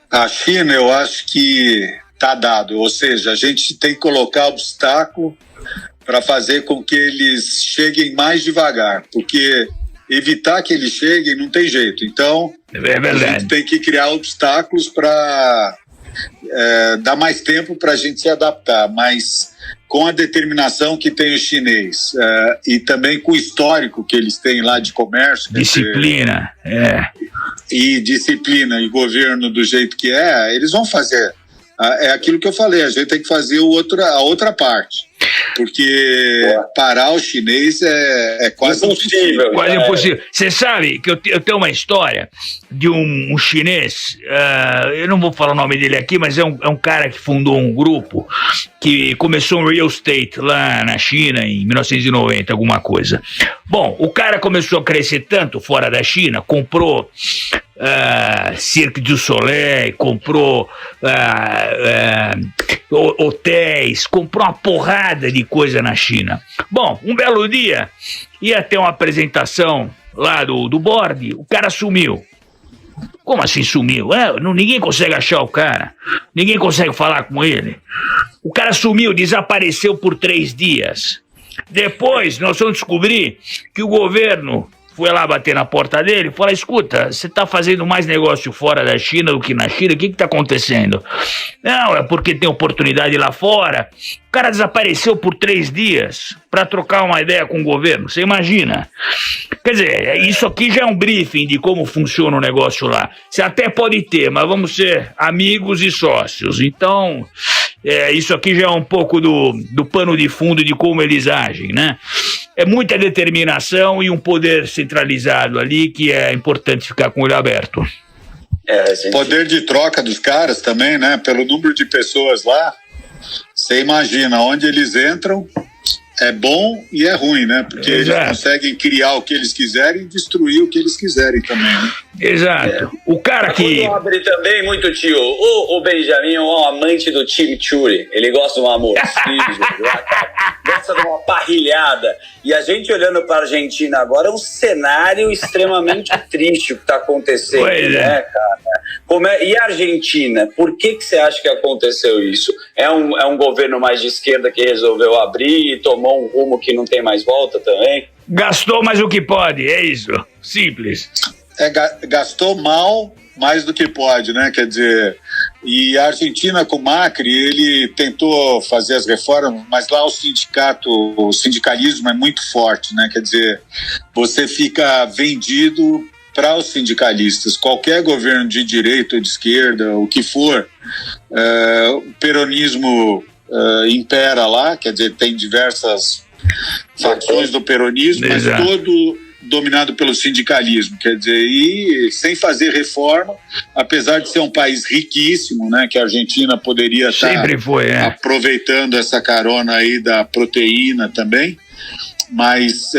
A China, eu acho que está dado, ou seja, a gente tem que colocar obstáculo para fazer com que eles cheguem mais devagar, porque evitar que eles cheguem não tem jeito. Então, a gente tem que criar obstáculos para dar mais tempo para a gente se adaptar, mas com a determinação que tem o chinês e também com o histórico que eles têm lá de comércio. Disciplina, E disciplina e governo do jeito que eles vão fazer. É aquilo que eu falei, a gente tem que fazer a outra parte. Porque parar o chinês é quase impossível. Quase impossível. Você sabe que eu tenho uma história de um chinês, eu não vou falar o nome dele aqui, mas é um cara que fundou um grupo que começou um real estate lá na China em 1990, alguma coisa. Bom, o cara começou a crescer tanto fora da China, comprou Cirque du Soleil, comprou hotéis, comprou uma porrada de coisa na China. Bom, um belo dia ia ter uma apresentação lá do board, o cara sumiu. Como assim sumiu? Ninguém consegue achar o cara, ninguém consegue falar com ele. O cara sumiu, desapareceu por 3 dias. Depois nós vamos descobrir que o governo foi lá bater na porta dele e falou: escuta, você tá fazendo mais negócio fora da China do que na China, o que tá acontecendo? Não, é porque tem oportunidade lá fora. O cara desapareceu por 3 dias para trocar uma ideia com o governo, você imagina? Quer dizer, isso aqui já é um briefing de como funciona o negócio lá. Você até pode ter, mas vamos ser amigos e sócios. Então, isso aqui já é um pouco do pano de fundo de como eles agem, né? É muita determinação e um poder centralizado ali que é importante ficar com o olho aberto. Poder de troca dos caras também, né? Pelo número de pessoas lá, você imagina onde eles entram, é bom e é ruim, né? Porque eles conseguem criar o que eles quiserem e destruir o que eles quiserem também, né? Exato. O cara que... abre também muito, tio. O Benjamin é um amante do chimichurri. Ele gosta de uma morcilla, gosta de uma parrilhada. E a gente olhando para a Argentina agora é um cenário extremamente triste o que está acontecendo, né, cara? E a Argentina? Por que você acha que aconteceu isso? É um governo mais de esquerda que resolveu abrir e tomou um rumo que não tem mais volta também? Gastou mais o que pode, é isso. Simples. Gastou mal mais do que pode, né? Quer dizer, e a Argentina com o Macri, ele tentou fazer as reformas, mas lá o sindicalismo é muito forte, né? Quer dizer, você fica vendido para os sindicalistas. Qualquer governo de direita ou de esquerda, o que for, o peronismo impera lá, quer dizer, tem diversas facções do peronismo, mas todo dominado pelo sindicalismo, quer dizer, e sem fazer reforma, apesar de ser um país riquíssimo, né, que a Argentina poderia estar aproveitando essa carona aí da proteína também, mas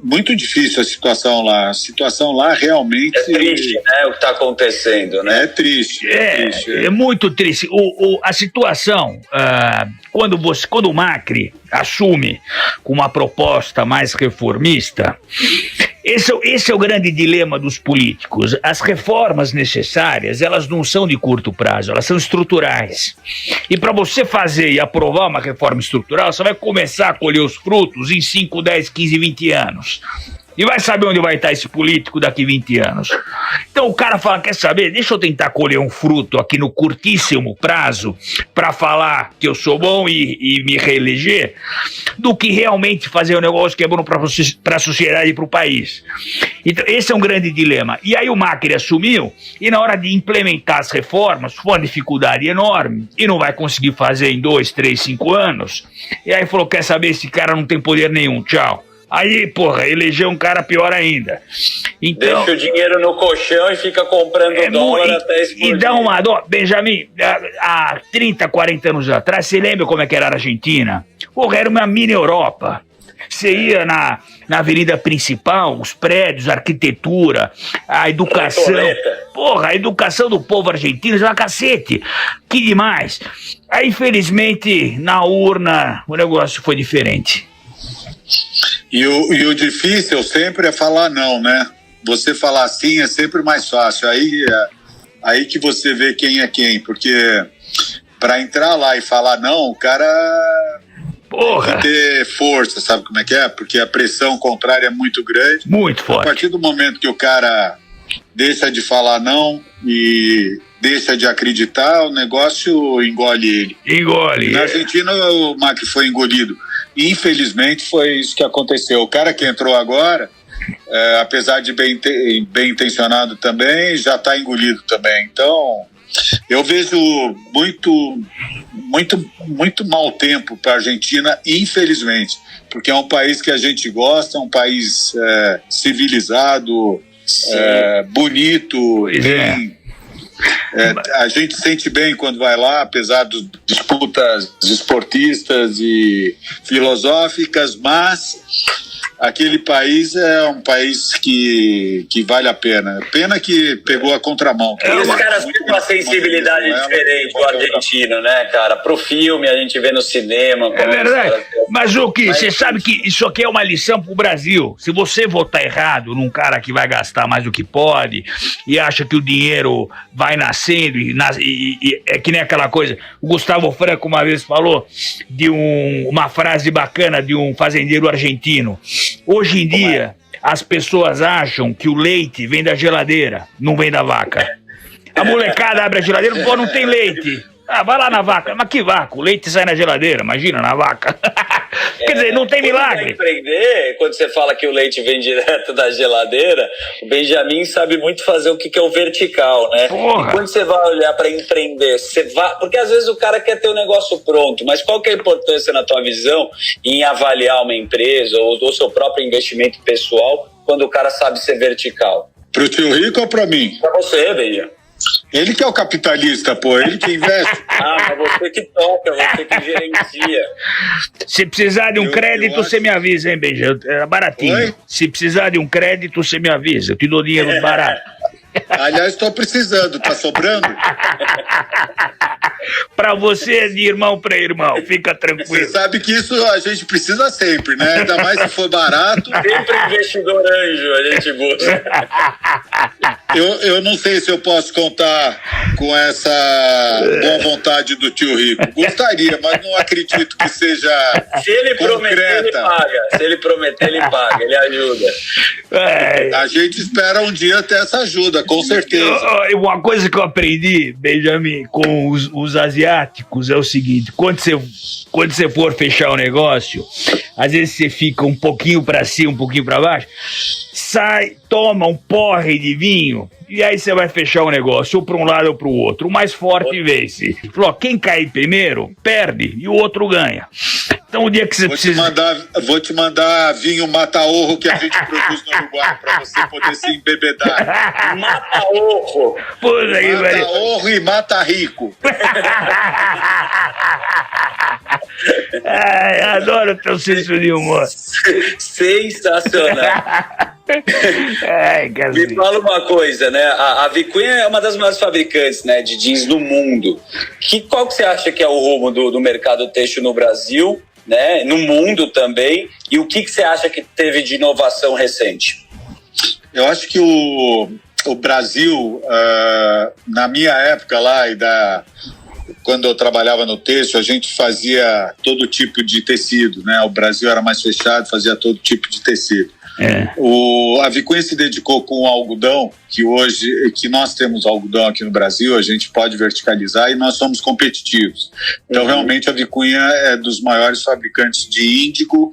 muito difícil a situação lá. A situação lá realmente... É triste, né, o que está acontecendo, né? É triste. É muito triste. A situação, quando o Macri assume com uma proposta mais reformista, esse é o grande dilema dos políticos. As reformas necessárias, elas não são de curto prazo, elas são estruturais. E para você fazer e aprovar uma reforma estrutural, você vai começar a colher os frutos em 5, 10, 15, 20 anos. E vai saber onde vai estar esse político daqui 20 anos. Então o cara fala, quer saber, deixa eu tentar colher um fruto aqui no curtíssimo prazo para falar que eu sou bom e me reeleger, do que realmente fazer um negócio que é bom para a sociedade e para o país. Então esse é um grande dilema. E aí o Macri assumiu e na hora de implementar as reformas foi uma dificuldade enorme e não vai conseguir fazer em 2, 3, 5 anos. E aí falou, quer saber, esse cara não tem poder nenhum, tchau. Aí, porra, elegeu um cara pior ainda. Então, deixa o dinheiro no colchão e fica comprando dólar até explodir. E dá uma dó. Benjamin, há 30, 40 anos atrás, você lembra como é que era a Argentina? Porra, era uma mini Europa. Você ia na avenida principal, os prédios, a arquitetura, a educação. Porra, a educação do povo argentino é uma cacete. Que demais. Aí, infelizmente, na urna, o negócio foi diferente. E o difícil sempre é falar não, né? Você falar sim é sempre mais fácil. Aí que você vê quem é quem, porque para entrar lá e falar não, o cara Porra. Tem que ter força, sabe como é que é? Porque a pressão contrária é muito grande. Muito A forte. partir do momento que o cara deixa de falar não e deixa de acreditar, o negócio engole ele. Engole. Na Argentina, o Macri foi engolido. Infelizmente, foi isso que aconteceu. O cara que entrou agora, apesar de bem intencionado também, já está engolido também. Então, eu vejo muito mau tempo para a Argentina, infelizmente, porque é um país que a gente gosta, é um país civilizado, bonito, bem. A gente sente bem quando vai lá, apesar das disputas esportistas e filosóficas, mas aquele país é um país que vale a pena. Pena que pegou a contramão. E os caras têm uma sensibilidade diferente do argentino, né, cara? Pro filme, a gente vê no cinema. É verdade. Mas, Zucchi, você sabe que isso aqui é uma lição pro Brasil. Se você votar errado num cara que vai gastar mais do que pode e acha que o dinheiro vai nascendo e é que nem aquela coisa. O Gustavo Franco uma vez falou de uma frase bacana de um fazendeiro argentino. Hoje em dia, as pessoas acham que o leite vem da geladeira, não vem da vaca. A molecada abre a geladeira, pô, não tem leite. Ah, vai lá na vaca. Mas que vaca? O leite sai na geladeira, imagina, na vaca. Quer dizer, não tem milagre. Empreender, quando você fala que o leite vem direto da geladeira, o Benjamin sabe muito fazer o que é o vertical, né? Porra. E quando você vai olhar para empreender, porque às vezes o cara quer ter o negócio pronto, mas qual que é a importância na tua visão em avaliar uma empresa ou o seu próprio investimento pessoal quando o cara sabe ser vertical? Pro tio Rico ou pra mim? Pra você, Benjamin. Ele que é o capitalista, pô, ele que investe. Mas você que toca, você que gerencia. Se precisar de um crédito, você me avisa, hein, Benja? É baratinho. Oi? Se precisar de um crédito, você me avisa. Eu te dou dinheiro barato. Aliás, estou precisando, tá sobrando? Pra você é de irmão pra irmão, fica Você tranquilo. sabe que isso a gente precisa sempre, né? Ainda mais se for barato. Sempre investidor anjo, a gente busca. Eu não sei se eu posso contar com essa boa vontade do tio Rico. Gostaria, mas não acredito que seja Se ele prometer, ele concreta. paga. Se ele prometer, ele paga, ele ajuda. A gente espera um dia ter essa ajuda, com certeza. Uma coisa que eu aprendi, Benjamin, com os asiáticos é o seguinte: quando você for fechar o negócio, às vezes você fica um pouquinho pra cima, um pouquinho pra baixo, sai, toma um porre de vinho e aí você vai fechar o negócio, ou pra um lado ou pro outro. O mais forte vence. Falou, quem cair primeiro, perde e o outro ganha. Então o dia que você precisa... Vou te mandar vinho mata-orro que a gente produz no Uruguai pra você poder se embebedar. Mata-orro. Puta que pariu. Mata-orro e mata-rico. Ai, adoro o teu senso de humor. Sensacional. Ai, Me cacete. fala uma coisa, né? A Vicunha é uma das maiores fabricantes, né, de jeans no mundo. Qual que você acha que é o rumo do mercado têxtil no Brasil, né? No mundo também. E o que você acha que teve de inovação recente? Eu acho que o Brasil, na minha época lá quando eu trabalhava no têxtil, a gente fazia todo tipo de tecido, né? O Brasil era mais fechado, fazia todo tipo de tecido. A Vicunha se dedicou com o algodão, que nós temos algodão aqui no Brasil, a gente pode verticalizar e nós somos competitivos. Então, realmente, a Vicunha é dos maiores fabricantes de índigo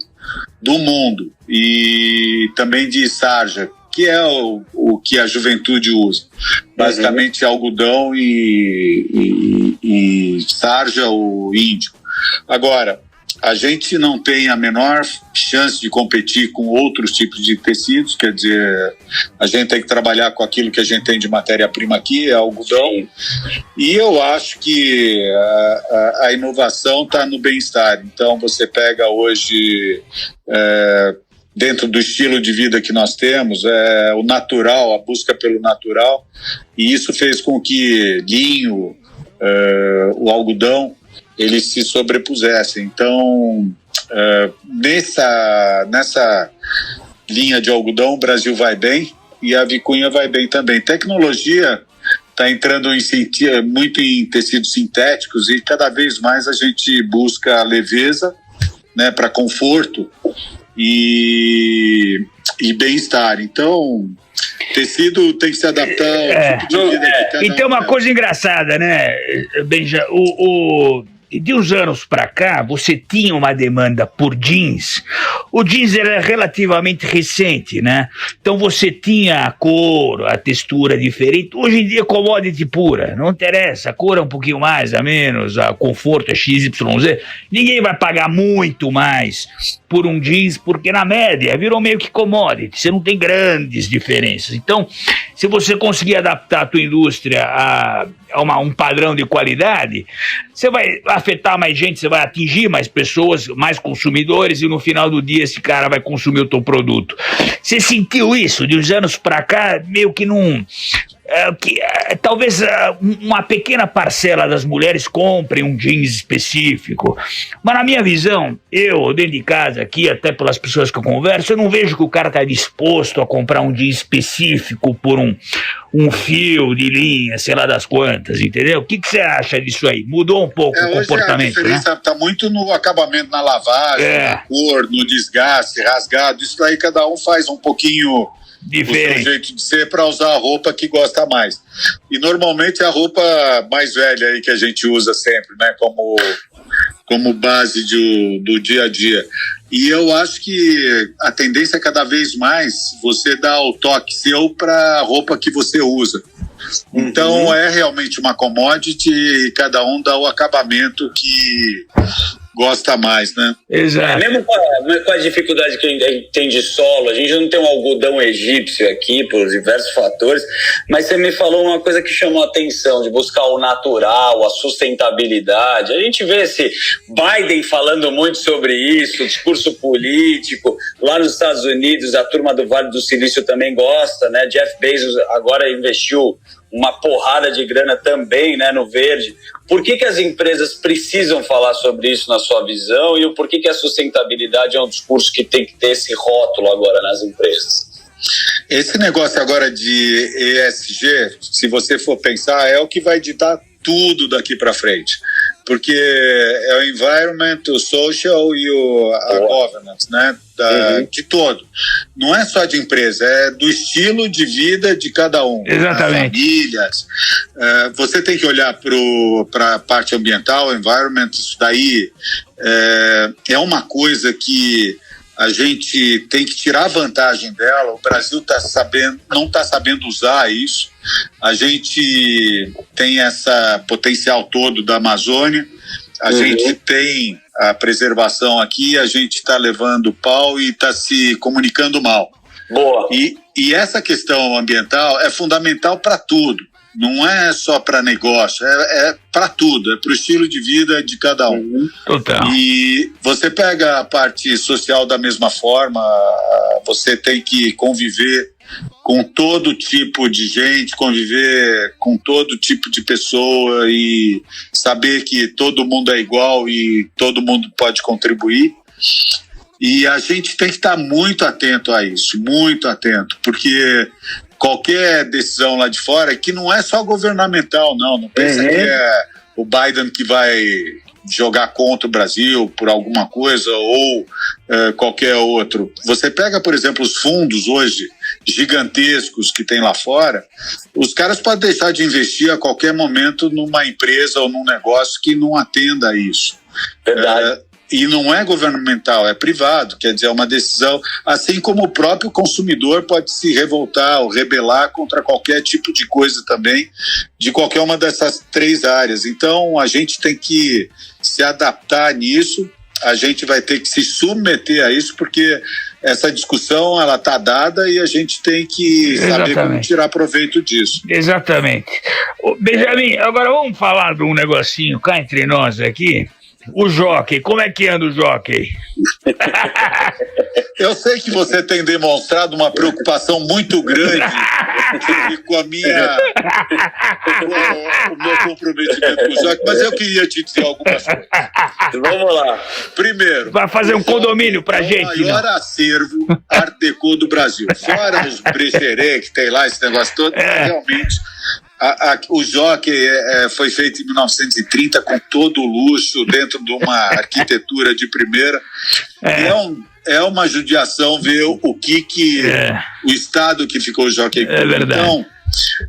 do mundo e também de sarja, que é o que a juventude usa. Basicamente, algodão e sarja, o índigo. Agora, a gente não tem a menor chance de competir com outros tipos de tecidos, quer dizer, a gente tem que trabalhar com aquilo que a gente tem de matéria-prima aqui, é algodão. Sim. E eu acho que a inovação está no bem-estar. Então, você pega hoje, dentro do estilo de vida que nós temos, o natural, a busca pelo natural, e isso fez com que linho, o algodão, eles se sobrepusessem. Então, nessa linha de algodão, o Brasil vai bem e a Vicunha vai bem também. Tecnologia está entrando muito em tecidos sintéticos e cada vez mais a gente busca leveza né, para conforto e bem-estar. Então, tecido tem que se adaptar ao tipo de vida que cada E tem uma coisa engraçada, né, Benja? De uns anos para cá, você tinha uma demanda por jeans. O jeans era relativamente recente, né? Então você tinha a cor, a textura diferente. Hoje em dia é commodity pura, não interessa. A cor é um pouquinho mais, a menos, a conforto é XYZ. Ninguém vai pagar muito mais por um jeans, porque na média virou meio que commodity. Você não tem grandes diferenças. Então, se você conseguir adaptar a tua indústria a um padrão de qualidade, você vai afetar mais gente, você vai atingir mais pessoas, mais consumidores, e no final do dia esse cara vai consumir o teu produto. Você sentiu isso de uns anos pra cá, meio que não... talvez uma pequena parcela das mulheres comprem um jeans específico, mas na minha visão, eu dentro de casa aqui, até pelas pessoas que eu converso, eu não vejo que o cara tá disposto a comprar um jeans específico por um fio de linha, sei lá das quantas, entendeu? O que você acha disso aí? Mudou um pouco o comportamento, a diferença tá muito no acabamento, na lavagem, na cor, no desgaste, rasgado, isso daí cada um faz um pouquinho diferente. O seu jeito de ser para usar a roupa que gosta mais. E normalmente a roupa mais velha aí que a gente usa sempre, né? Como base do dia a dia. E eu acho que a tendência é cada vez mais você dar o toque seu para a roupa que você usa. Então é realmente uma commodity e cada um dá o acabamento que gosta mais, né? Exato. Mesmo com a dificuldade que a gente tem de solo, a gente não tem um algodão egípcio aqui por diversos fatores, mas você me falou uma coisa que chamou a atenção, de buscar o natural, a sustentabilidade. A gente vê esse Biden falando muito sobre isso, o discurso político. Lá nos Estados Unidos, a turma do Vale do Silício também gosta, né? Jeff Bezos agora investiu uma porrada de grana também, né, no verde. Por que as empresas precisam falar sobre isso na sua visão, e o porquê que a sustentabilidade é um discurso que tem que ter esse rótulo agora nas empresas? Esse negócio agora de ESG, se você for pensar, é o que vai ditar tudo daqui para frente, porque é o environment, o social e a governance, né, de todo. Não é só de empresa, é do estilo de vida de cada um. Exatamente. Famílias. Você tem que olhar para a parte ambiental, environment, isso daí é uma coisa que a gente tem que tirar vantagem dela. O Brasil não está sabendo usar isso. A gente tem esse potencial todo da Amazônia. A gente tem a preservação aqui, a gente está levando pau e está se comunicando mal. Boa. E essa questão ambiental é fundamental para tudo. Não é só para negócio, é para tudo, é para o estilo de vida de cada um. Total. E você pega a parte social da mesma forma, você tem que conviver com todo tipo de gente, conviver com todo tipo de pessoa e saber que todo mundo é igual e todo mundo pode contribuir. E a gente tem que estar muito atento a isso, muito atento, porque qualquer decisão lá de fora, que não é só governamental, não pensa que é o Biden que vai jogar contra o Brasil por alguma coisa ou qualquer outro. Você pega, por exemplo, os fundos hoje gigantescos que tem lá fora, os caras podem deixar de investir a qualquer momento numa empresa ou num negócio que não atenda a isso. Verdade. E não é governamental, é privado, quer dizer, é uma decisão, assim como o próprio consumidor pode se revoltar ou rebelar contra qualquer tipo de coisa também, de qualquer uma dessas três áreas. Então, a gente tem que se adaptar nisso, a gente vai ter que se submeter a isso, porque essa discussão, ela está dada e a gente tem que saber como tirar proveito disso. Exatamente. Benjamin, agora vamos falar de um negocinho cá entre nós aqui. O jockey, como é que anda o jockey? Eu sei que você tem demonstrado uma preocupação muito grande com o meu comprometimento com o jockey, mas eu queria te dizer algumas coisas. Vamos lá. Primeiro, vai fazer um condomínio pra gente. O maior acervo Art Deco do Brasil. Fora os brecherê que tem lá, esse negócio todo, realmente O Jockey foi feito em 1930 com todo o luxo, dentro de uma arquitetura de primeira. É uma judiação ver o estado que ficou o Jockey Club. É verdade. Então,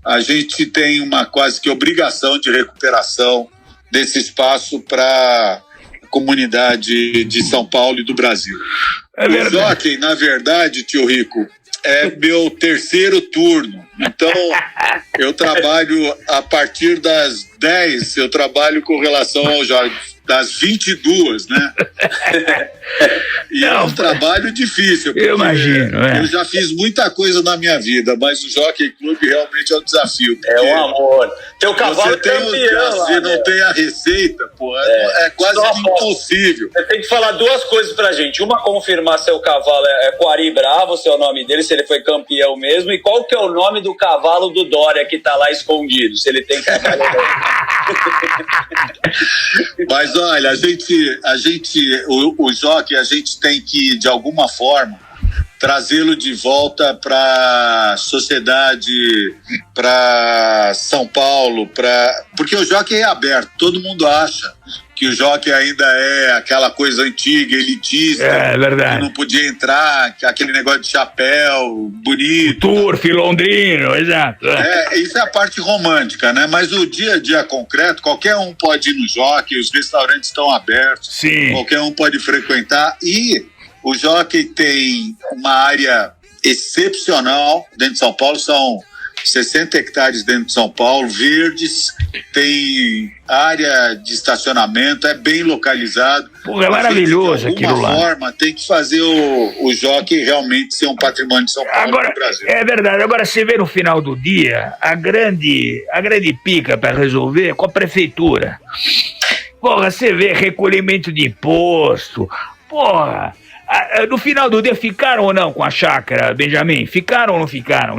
a gente tem uma quase que obrigação de recuperação desse espaço para a comunidade de São Paulo e do Brasil. O Jockey, na verdade, tio Rico, é meu terceiro turno. Então, eu trabalho a partir das 10, eu trabalho com relação ao Jockey, das 22, né? E é um trabalho difícil. Eu imagino. Eu já fiz muita coisa na minha vida, mas o Jockey Club realmente é um desafio. É um amor. Teu cavalo você tem campeão. Você não tem a receita, pô. É quase que impossível. Você tem que falar duas coisas pra gente. Uma, confirmar se o cavalo é Coari Bravo, se é o nome dele, se ele foi campeão mesmo. E qual que é o nome do cavalo do Dória que tá lá escondido? Se ele tem cavalo. Mas olha, o Jockey, a gente tem que, de alguma forma, trazê-lo de volta para a sociedade, para São Paulo, porque o Jockey é aberto, todo mundo acha que o Jockey ainda é aquela coisa antiga, elitista, verdade. Que não podia entrar, aquele negócio de chapéu, bonito. Turf, londrino, exato. Isso é a parte romântica, né? Mas o dia a dia concreto, qualquer um pode ir no Jockey, os restaurantes estão abertos, sim. Qualquer um pode frequentar, e o Jockey tem uma área excepcional dentro de São Paulo, são 60 hectares dentro de São Paulo, verdes, tem área de estacionamento, é bem localizado. Pô, é maravilhoso aquilo lá. De alguma forma, tem que fazer o Jockey realmente ser um patrimônio de São Paulo agora, do Brasil. É verdade. Agora, você vê no final do dia, a grande pica para resolver é com a prefeitura. Porra, você vê recolhimento de imposto, porra. No final do dia, ficaram ou não com a chácara, Benjamin? Ficaram ou não ficaram?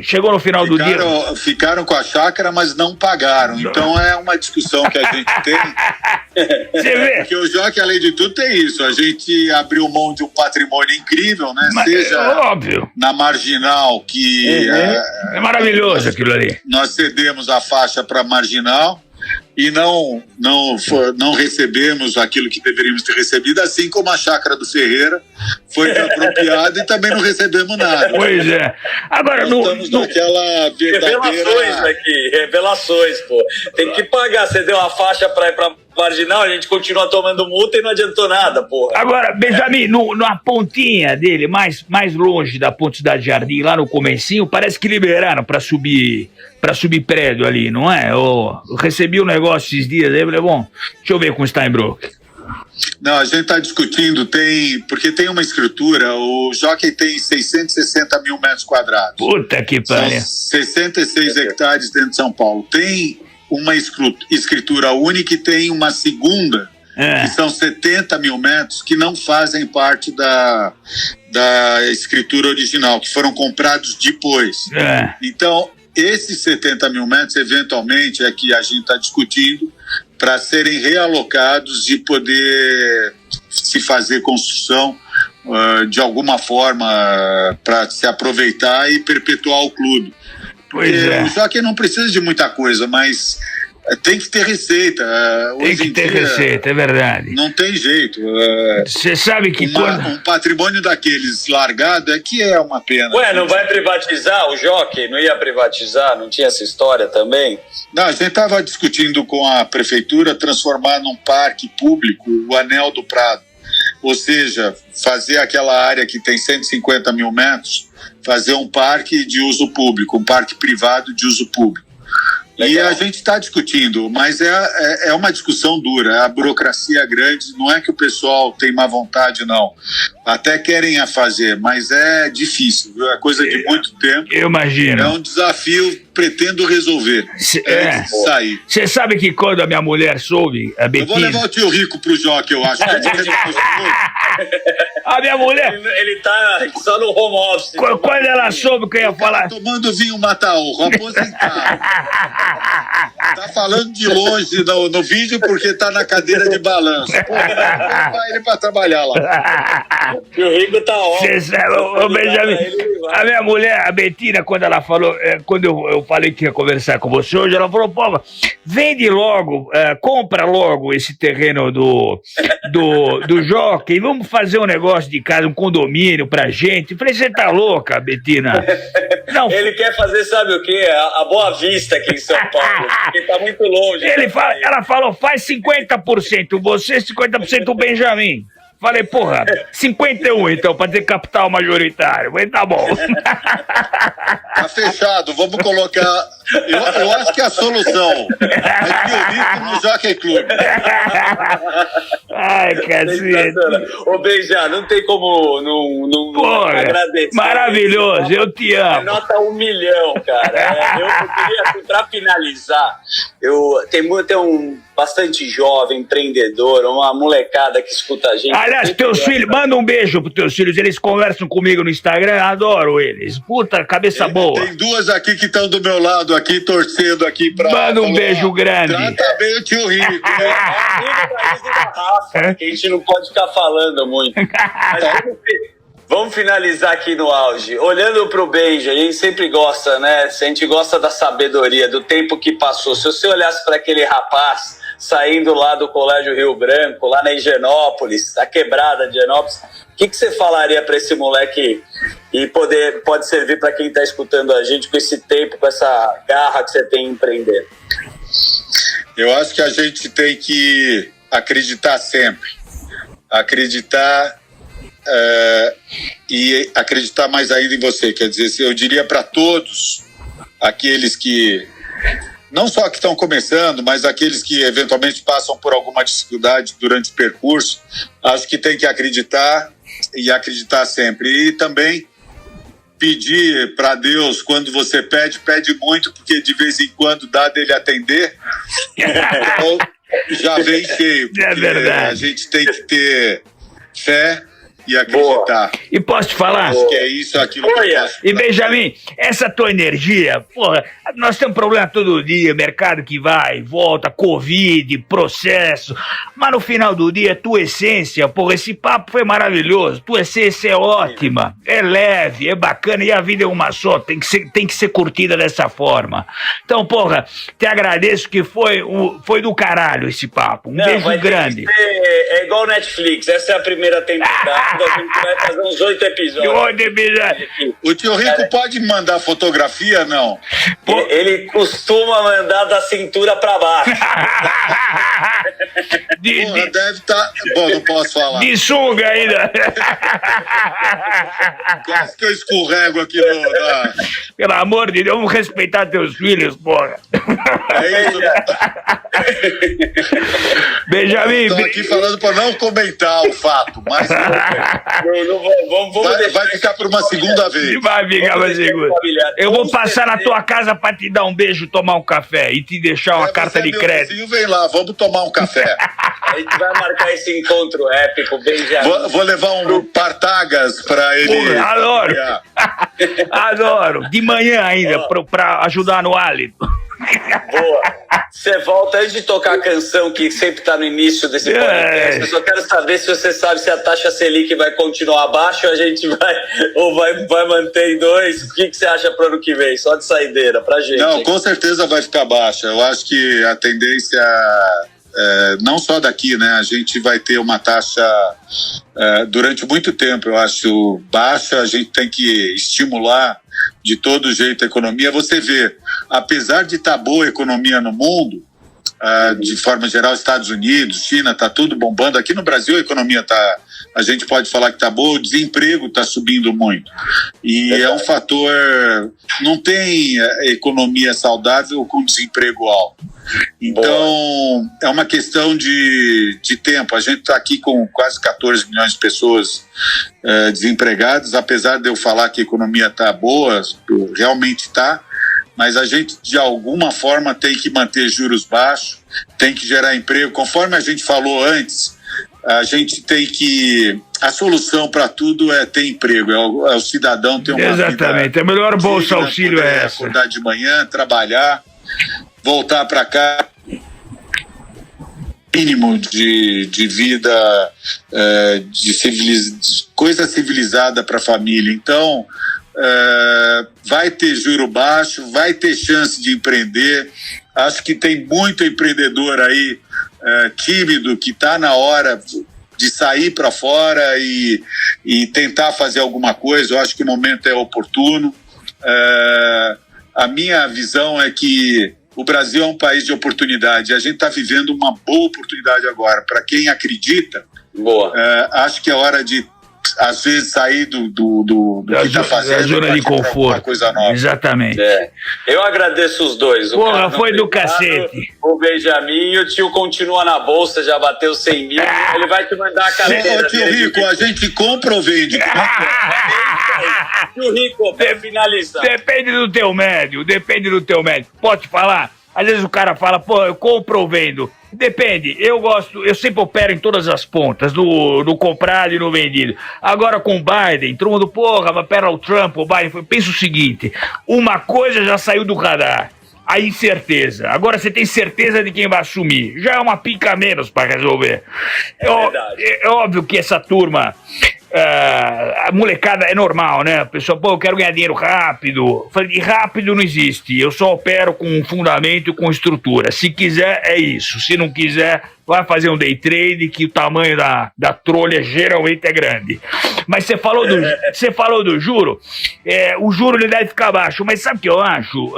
Chegou no final do dia... Ficaram com a chácara, mas não pagaram. Então é uma discussão que a gente tem. Você vê? Porque o Jockey, além de tudo, tem isso. A gente abriu mão de um patrimônio incrível, né? Mas, seja óbvio. Na Marginal, que... É maravilhoso aquilo ali. Nós cedemos a faixa para Marginal e não recebemos aquilo que deveríamos ter recebido, assim como a chácara do Ferreira foi apropriada e também não recebemos nada. Pois é. Agora, estamos naquela verdadeira... Revelações, pô. Tem que pagar. Você deu a faixa para ir para Marginal, a gente continua tomando multa e não adiantou nada, porra. Agora, Benjamin, na pontinha dele, mais longe da Ponte Cidade Jardim, lá no comecinho, parece que liberaram para subir prédio ali, não é? Eu recebi um negócio esses dias aí, falei, bom, deixa eu ver com o Steinbrook. Não, a gente está discutindo, porque tem uma escritura, o Jockey tem 660 mil metros quadrados. Puta que pariu. 66 hectares dentro de São Paulo. Tem uma escritura única e tem uma segunda, que são 70 mil metros, que não fazem parte da escritura original, que foram comprados depois. Então, esses 70 mil metros, eventualmente, é que a gente está discutindo para serem realocados e poder se fazer construção de alguma forma para se aproveitar e perpetuar o clube. O Jockey não precisa de muita coisa, mas tem que ter receita. Tem que ter receita, é verdade. Não tem jeito. Você sabe que um patrimônio daqueles largado é uma pena. Ué, não vai privatizar o Jockey? Não ia privatizar? Não tinha essa história também? Não, a gente estava discutindo com a prefeitura transformar num parque público o Anel do Prado. Ou seja, fazer aquela área que tem 150 mil metros, fazer um parque de uso público, um parque privado de uso público. Legal. E a gente está discutindo, mas é uma discussão dura, a burocracia é grande, não é que o pessoal tem má vontade, não. Até querem a fazer, mas é difícil, viu? É coisa de muito tempo. Eu imagino. É um desafio, pretendo resolver antes de sair. Você sabe que quando a minha mulher soube, a Betina... Eu vou levar o tio Rico pro Jockey, eu acho. A minha mulher... Ele tá só no home office. Quando ela soube que eu ia falar... Tomando vinho Mataú, aposentado. Tá falando de longe no vídeo porque tá na cadeira de balanço. Vai ele pra trabalhar lá. E o Rico tá ótimo. Ô, Benjamin, a minha mulher, a Betina, quando ela falou, quando eu falei que ia conversar com você hoje, ela falou, pô, vende logo, compra logo esse terreno do Jockey, vamos fazer um negócio de casa, um condomínio pra gente. Eu falei, você tá louca, Betina? Não. Ele quer fazer, sabe o quê? A Boa Vista aqui em São Paulo, porque tá muito longe. Ela falou, faz 50% você, 50% o Benjamin. Falei, porra, 51 então, pra ter capital majoritário. Falei, tá bom. Tá fechado, vamos colocar. Eu acho que a solução é Piorico no Jockey Club. Ai, cacete. Ô, Benja, não tem como não agradecer. Maravilhoso, eu te amo. Nota 1 milhão, cara. Eu queria, assim, pra finalizar, tem bastante jovem, empreendedor, uma molecada que escuta a gente. Aliás, teus filhos, manda um beijo pros teus filhos, eles conversam comigo no Instagram, adoro eles. Puta, cabeça boa. Tem duas aqui que estão do meu lado, aqui, torcendo aqui pra... Manda um beijo grande. Trata bem o tio Rico. Que a gente não pode ficar falando muito. Mas vamos finalizar aqui no auge. Olhando pro Benja, a gente sempre gosta, né? A gente gosta da sabedoria, do tempo que passou. Se você olhasse para aquele rapaz saindo lá do Colégio Rio Branco, lá na Higienópolis, a quebrada de Higienópolis, o que você falaria para esse moleque e pode servir para quem está escutando a gente com esse tempo, com essa garra que você tem em empreender? Eu acho que a gente tem que acreditar sempre. Acreditar e acreditar mais ainda em você. Quer dizer, eu diria para todos aqueles que, não só que estão começando, mas aqueles que eventualmente passam por alguma dificuldade durante o percurso, acho que tem que acreditar e acreditar sempre. E também pedir para Deus, quando você pede muito, porque de vez em quando dá dele atender. Então, já vem cheio, porque é verdade. A gente tem que ter fé e acreditar. Boa. E posso te falar? Acho que é isso, aquilo que eu posso. E Benjamin, essa tua energia, porra, nós temos problema todo dia, mercado que vai, volta, Covid, processo, mas no final do dia, tua essência, porra, esse papo foi maravilhoso, tua essência é ótima, é leve, é bacana, e a vida é uma só, tem que ser curtida dessa forma. Então, porra, te agradeço que foi do caralho esse papo, beijo grande. É igual Netflix, essa é a primeira temporada. A gente vai fazer uns 8 episódios. O tio Rico pode mandar fotografia, não? Ele costuma mandar da cintura pra baixo. Porra, deve estar... Bom, não posso falar. De sunga ainda. Quase que eu escorrego aqui Pelo amor de Deus, vamos respeitar teus filhos, porra. É isso. Benjamin... Estou aqui falando para não comentar o fato, mas... Vai ficar por uma segunda vez. Vai ficar uma segunda. Eu vou passar na tua casa pra te dar um beijo, tomar um café e te deixar uma carta de crédito. Vizinho, vem lá, vamos tomar um café. A gente vai marcar esse encontro épico, Benjamin. Vou levar um Partagas pra ele. Porra, adoro. Adoro. De manhã ainda, pra ajudar no hálito. Boa. Você volta antes de tocar a canção que sempre tá no início desse podcast. Eu só quero saber se você sabe se a taxa Selic vai continuar abaixo ou a gente vai manter em 2. O que você acha pro ano que vem? Só de saideira pra gente. Não, com certeza vai ficar baixa. Eu acho que a tendência, não só daqui, né? A gente vai ter uma taxa durante muito tempo, eu acho, baixa. A gente tem que estimular de todo jeito a economia. Você vê, apesar de estar boa a economia no mundo, de forma geral, Estados Unidos, China, está tudo bombando. Aqui no Brasil a economia a gente pode falar que está boa, o desemprego está subindo muito. E é um fator, não tem economia saudável com desemprego alto. Então, é uma questão de tempo. A gente está aqui com quase 14 milhões de pessoas desempregadas, apesar de eu falar que a economia está boa, realmente está, mas a gente, de alguma forma, tem que manter juros baixos, tem que gerar emprego. Conforme a gente falou antes, a gente tem que a solução para tudo é ter emprego, é o cidadão ter uma Exatamente, vida a melhor bolsa digna, auxílio é essa. Acordar de manhã, trabalhar, voltar para cá, mínimo de vida, coisa civilizada para a família. Então, vai ter juro baixo, vai ter chance de empreender. Acho que tem muito empreendedor aí tímido que está na hora de sair para fora e tentar fazer alguma coisa. Eu acho que o momento é oportuno. A minha visão é que o Brasil é um país de oportunidade. A gente está vivendo uma boa oportunidade agora. Para quem acredita, acho que é hora de, às vezes, sair do que está fazendo. A zona de conforto. Uma coisa nova. Exatamente. Eu agradeço os dois. Porra, foi do cacete. O Benjamin, o tio continua na bolsa, já bateu 100 mil. Ele vai te mandar a carteira. Tio Rico, a gente compra ou vende? Tio Rico, para finalizar. Depende do teu médio. Pode falar? Às vezes o cara fala, pô, eu compro ou vendo. Depende, eu sempre opero em todas as pontas, no comprado e no vendido. Agora com o Biden, todo mundo, porra, mas pera o Trump, o Biden, pensa o seguinte, uma coisa já saiu do radar, a incerteza. Agora você tem certeza de quem vai assumir, já é uma pica a menos para resolver. É óbvio que essa turma, a molecada é normal, né? A pessoa, pô, eu quero ganhar dinheiro rápido. Eu falei, rápido não existe. Eu só opero com fundamento e com estrutura. Se quiser, é isso. Se não quiser, vai fazer um day trade que o tamanho da trolha geralmente é grande. Mas você falou do juro. O juro ele deve ficar baixo. Mas sabe o que eu acho,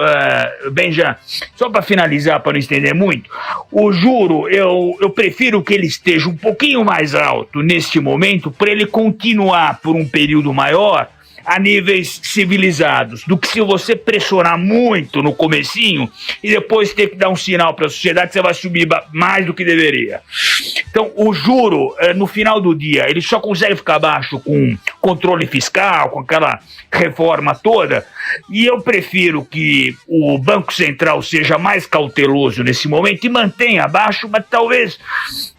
Benja? Só para finalizar, para não estender muito, o juro, eu prefiro que ele esteja um pouquinho mais alto neste momento para ele continuar por um período maior a níveis civilizados, do que se você pressionar muito no comecinho e depois ter que dar um sinal para a sociedade que você vai subir mais do que deveria. Então, o juro, no final do dia, ele só consegue ficar baixo com controle fiscal, com aquela reforma toda, e eu prefiro que o Banco Central seja mais cauteloso nesse momento e mantenha baixo, mas talvez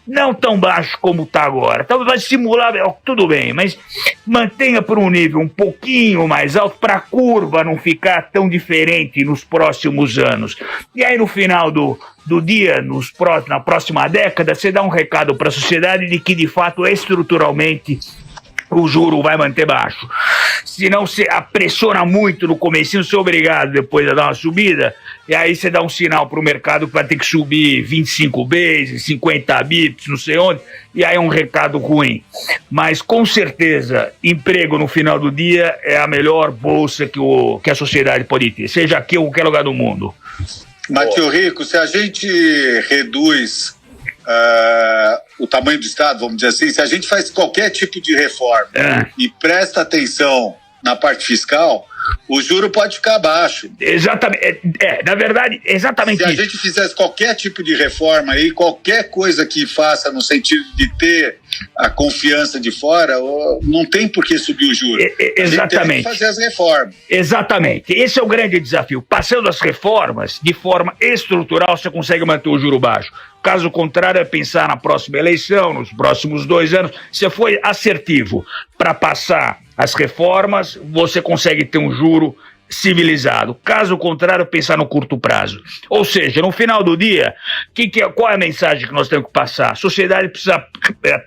não tão baixo como está agora. Talvez vai simular, tudo bem, mas mantenha por um nível um pouquinho mais alto para a curva não ficar tão diferente nos próximos anos. E aí no final do dia, na próxima década, você dá um recado para a sociedade de que de fato estruturalmente o juro vai manter baixo. Se não você pressiona muito no comecinho, você é obrigado depois a dar uma subida, e aí você dá um sinal para o mercado que vai ter que subir 25 bases, 50 bips, não sei onde, e aí é um recado ruim. Mas com certeza, emprego no final do dia é a melhor bolsa que a sociedade pode ter, seja aqui ou em qualquer lugar do mundo. Mas, tio Rico, se a gente reduz o tamanho do Estado, vamos dizer assim, se a gente faz qualquer tipo de reforma e presta atenção na parte fiscal, o juro pode ficar baixo. Exatamente, na verdade, exatamente isso. Se a gente fizesse qualquer tipo de reforma aí, qualquer coisa que faça no sentido de ter a confiança de fora, não tem por que subir o juro. Exatamente. A gente tem que fazer as reformas. Exatamente. Esse é o grande desafio. Passando as reformas, de forma estrutural, você consegue manter o juro baixo. Caso contrário, é pensar na próxima eleição, nos próximos 2 anos. Você foi assertivo para passar as reformas, você consegue ter um juro civilizado. Caso contrário, pensar no curto prazo. Ou seja, no final do dia, qual é a mensagem que nós temos que passar? A sociedade precisa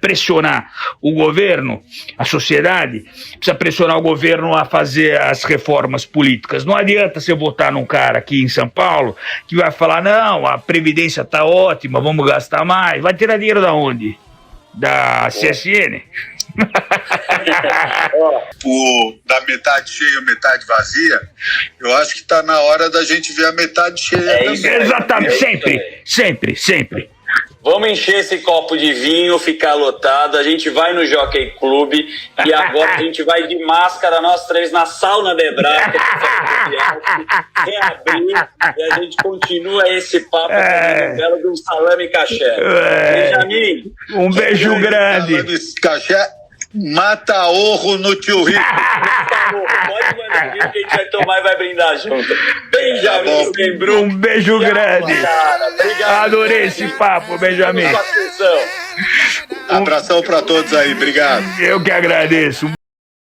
pressionar o governo, a sociedade precisa pressionar o governo a fazer as reformas políticas. Não adianta você votar num cara aqui em São Paulo que vai falar, não, a Previdência está ótima, vamos gastar mais. Vai tirar dinheiro da onde? Da CSN? Da metade cheia, metade vazia, eu acho que está na hora da gente ver a metade cheia. Exatamente, sempre. Vamos encher esse copo de vinho, ficar lotado, a gente vai no Jockey Club e agora a gente vai de máscara, nós 3, na sauna de Hebraica, reabrir, e a gente continua esse papo belo de um salame caché. Benjamin, um beijo grande. Salame caché. Mata orro no tio Rico. Pode mandar vinho que a gente vai tomar e vai brindar junto. Benjamin lembrou. Um beijo grande. Cara, obrigado. Adorei esse papo, Benjamin. Abração para todos aí, obrigado. Eu que agradeço.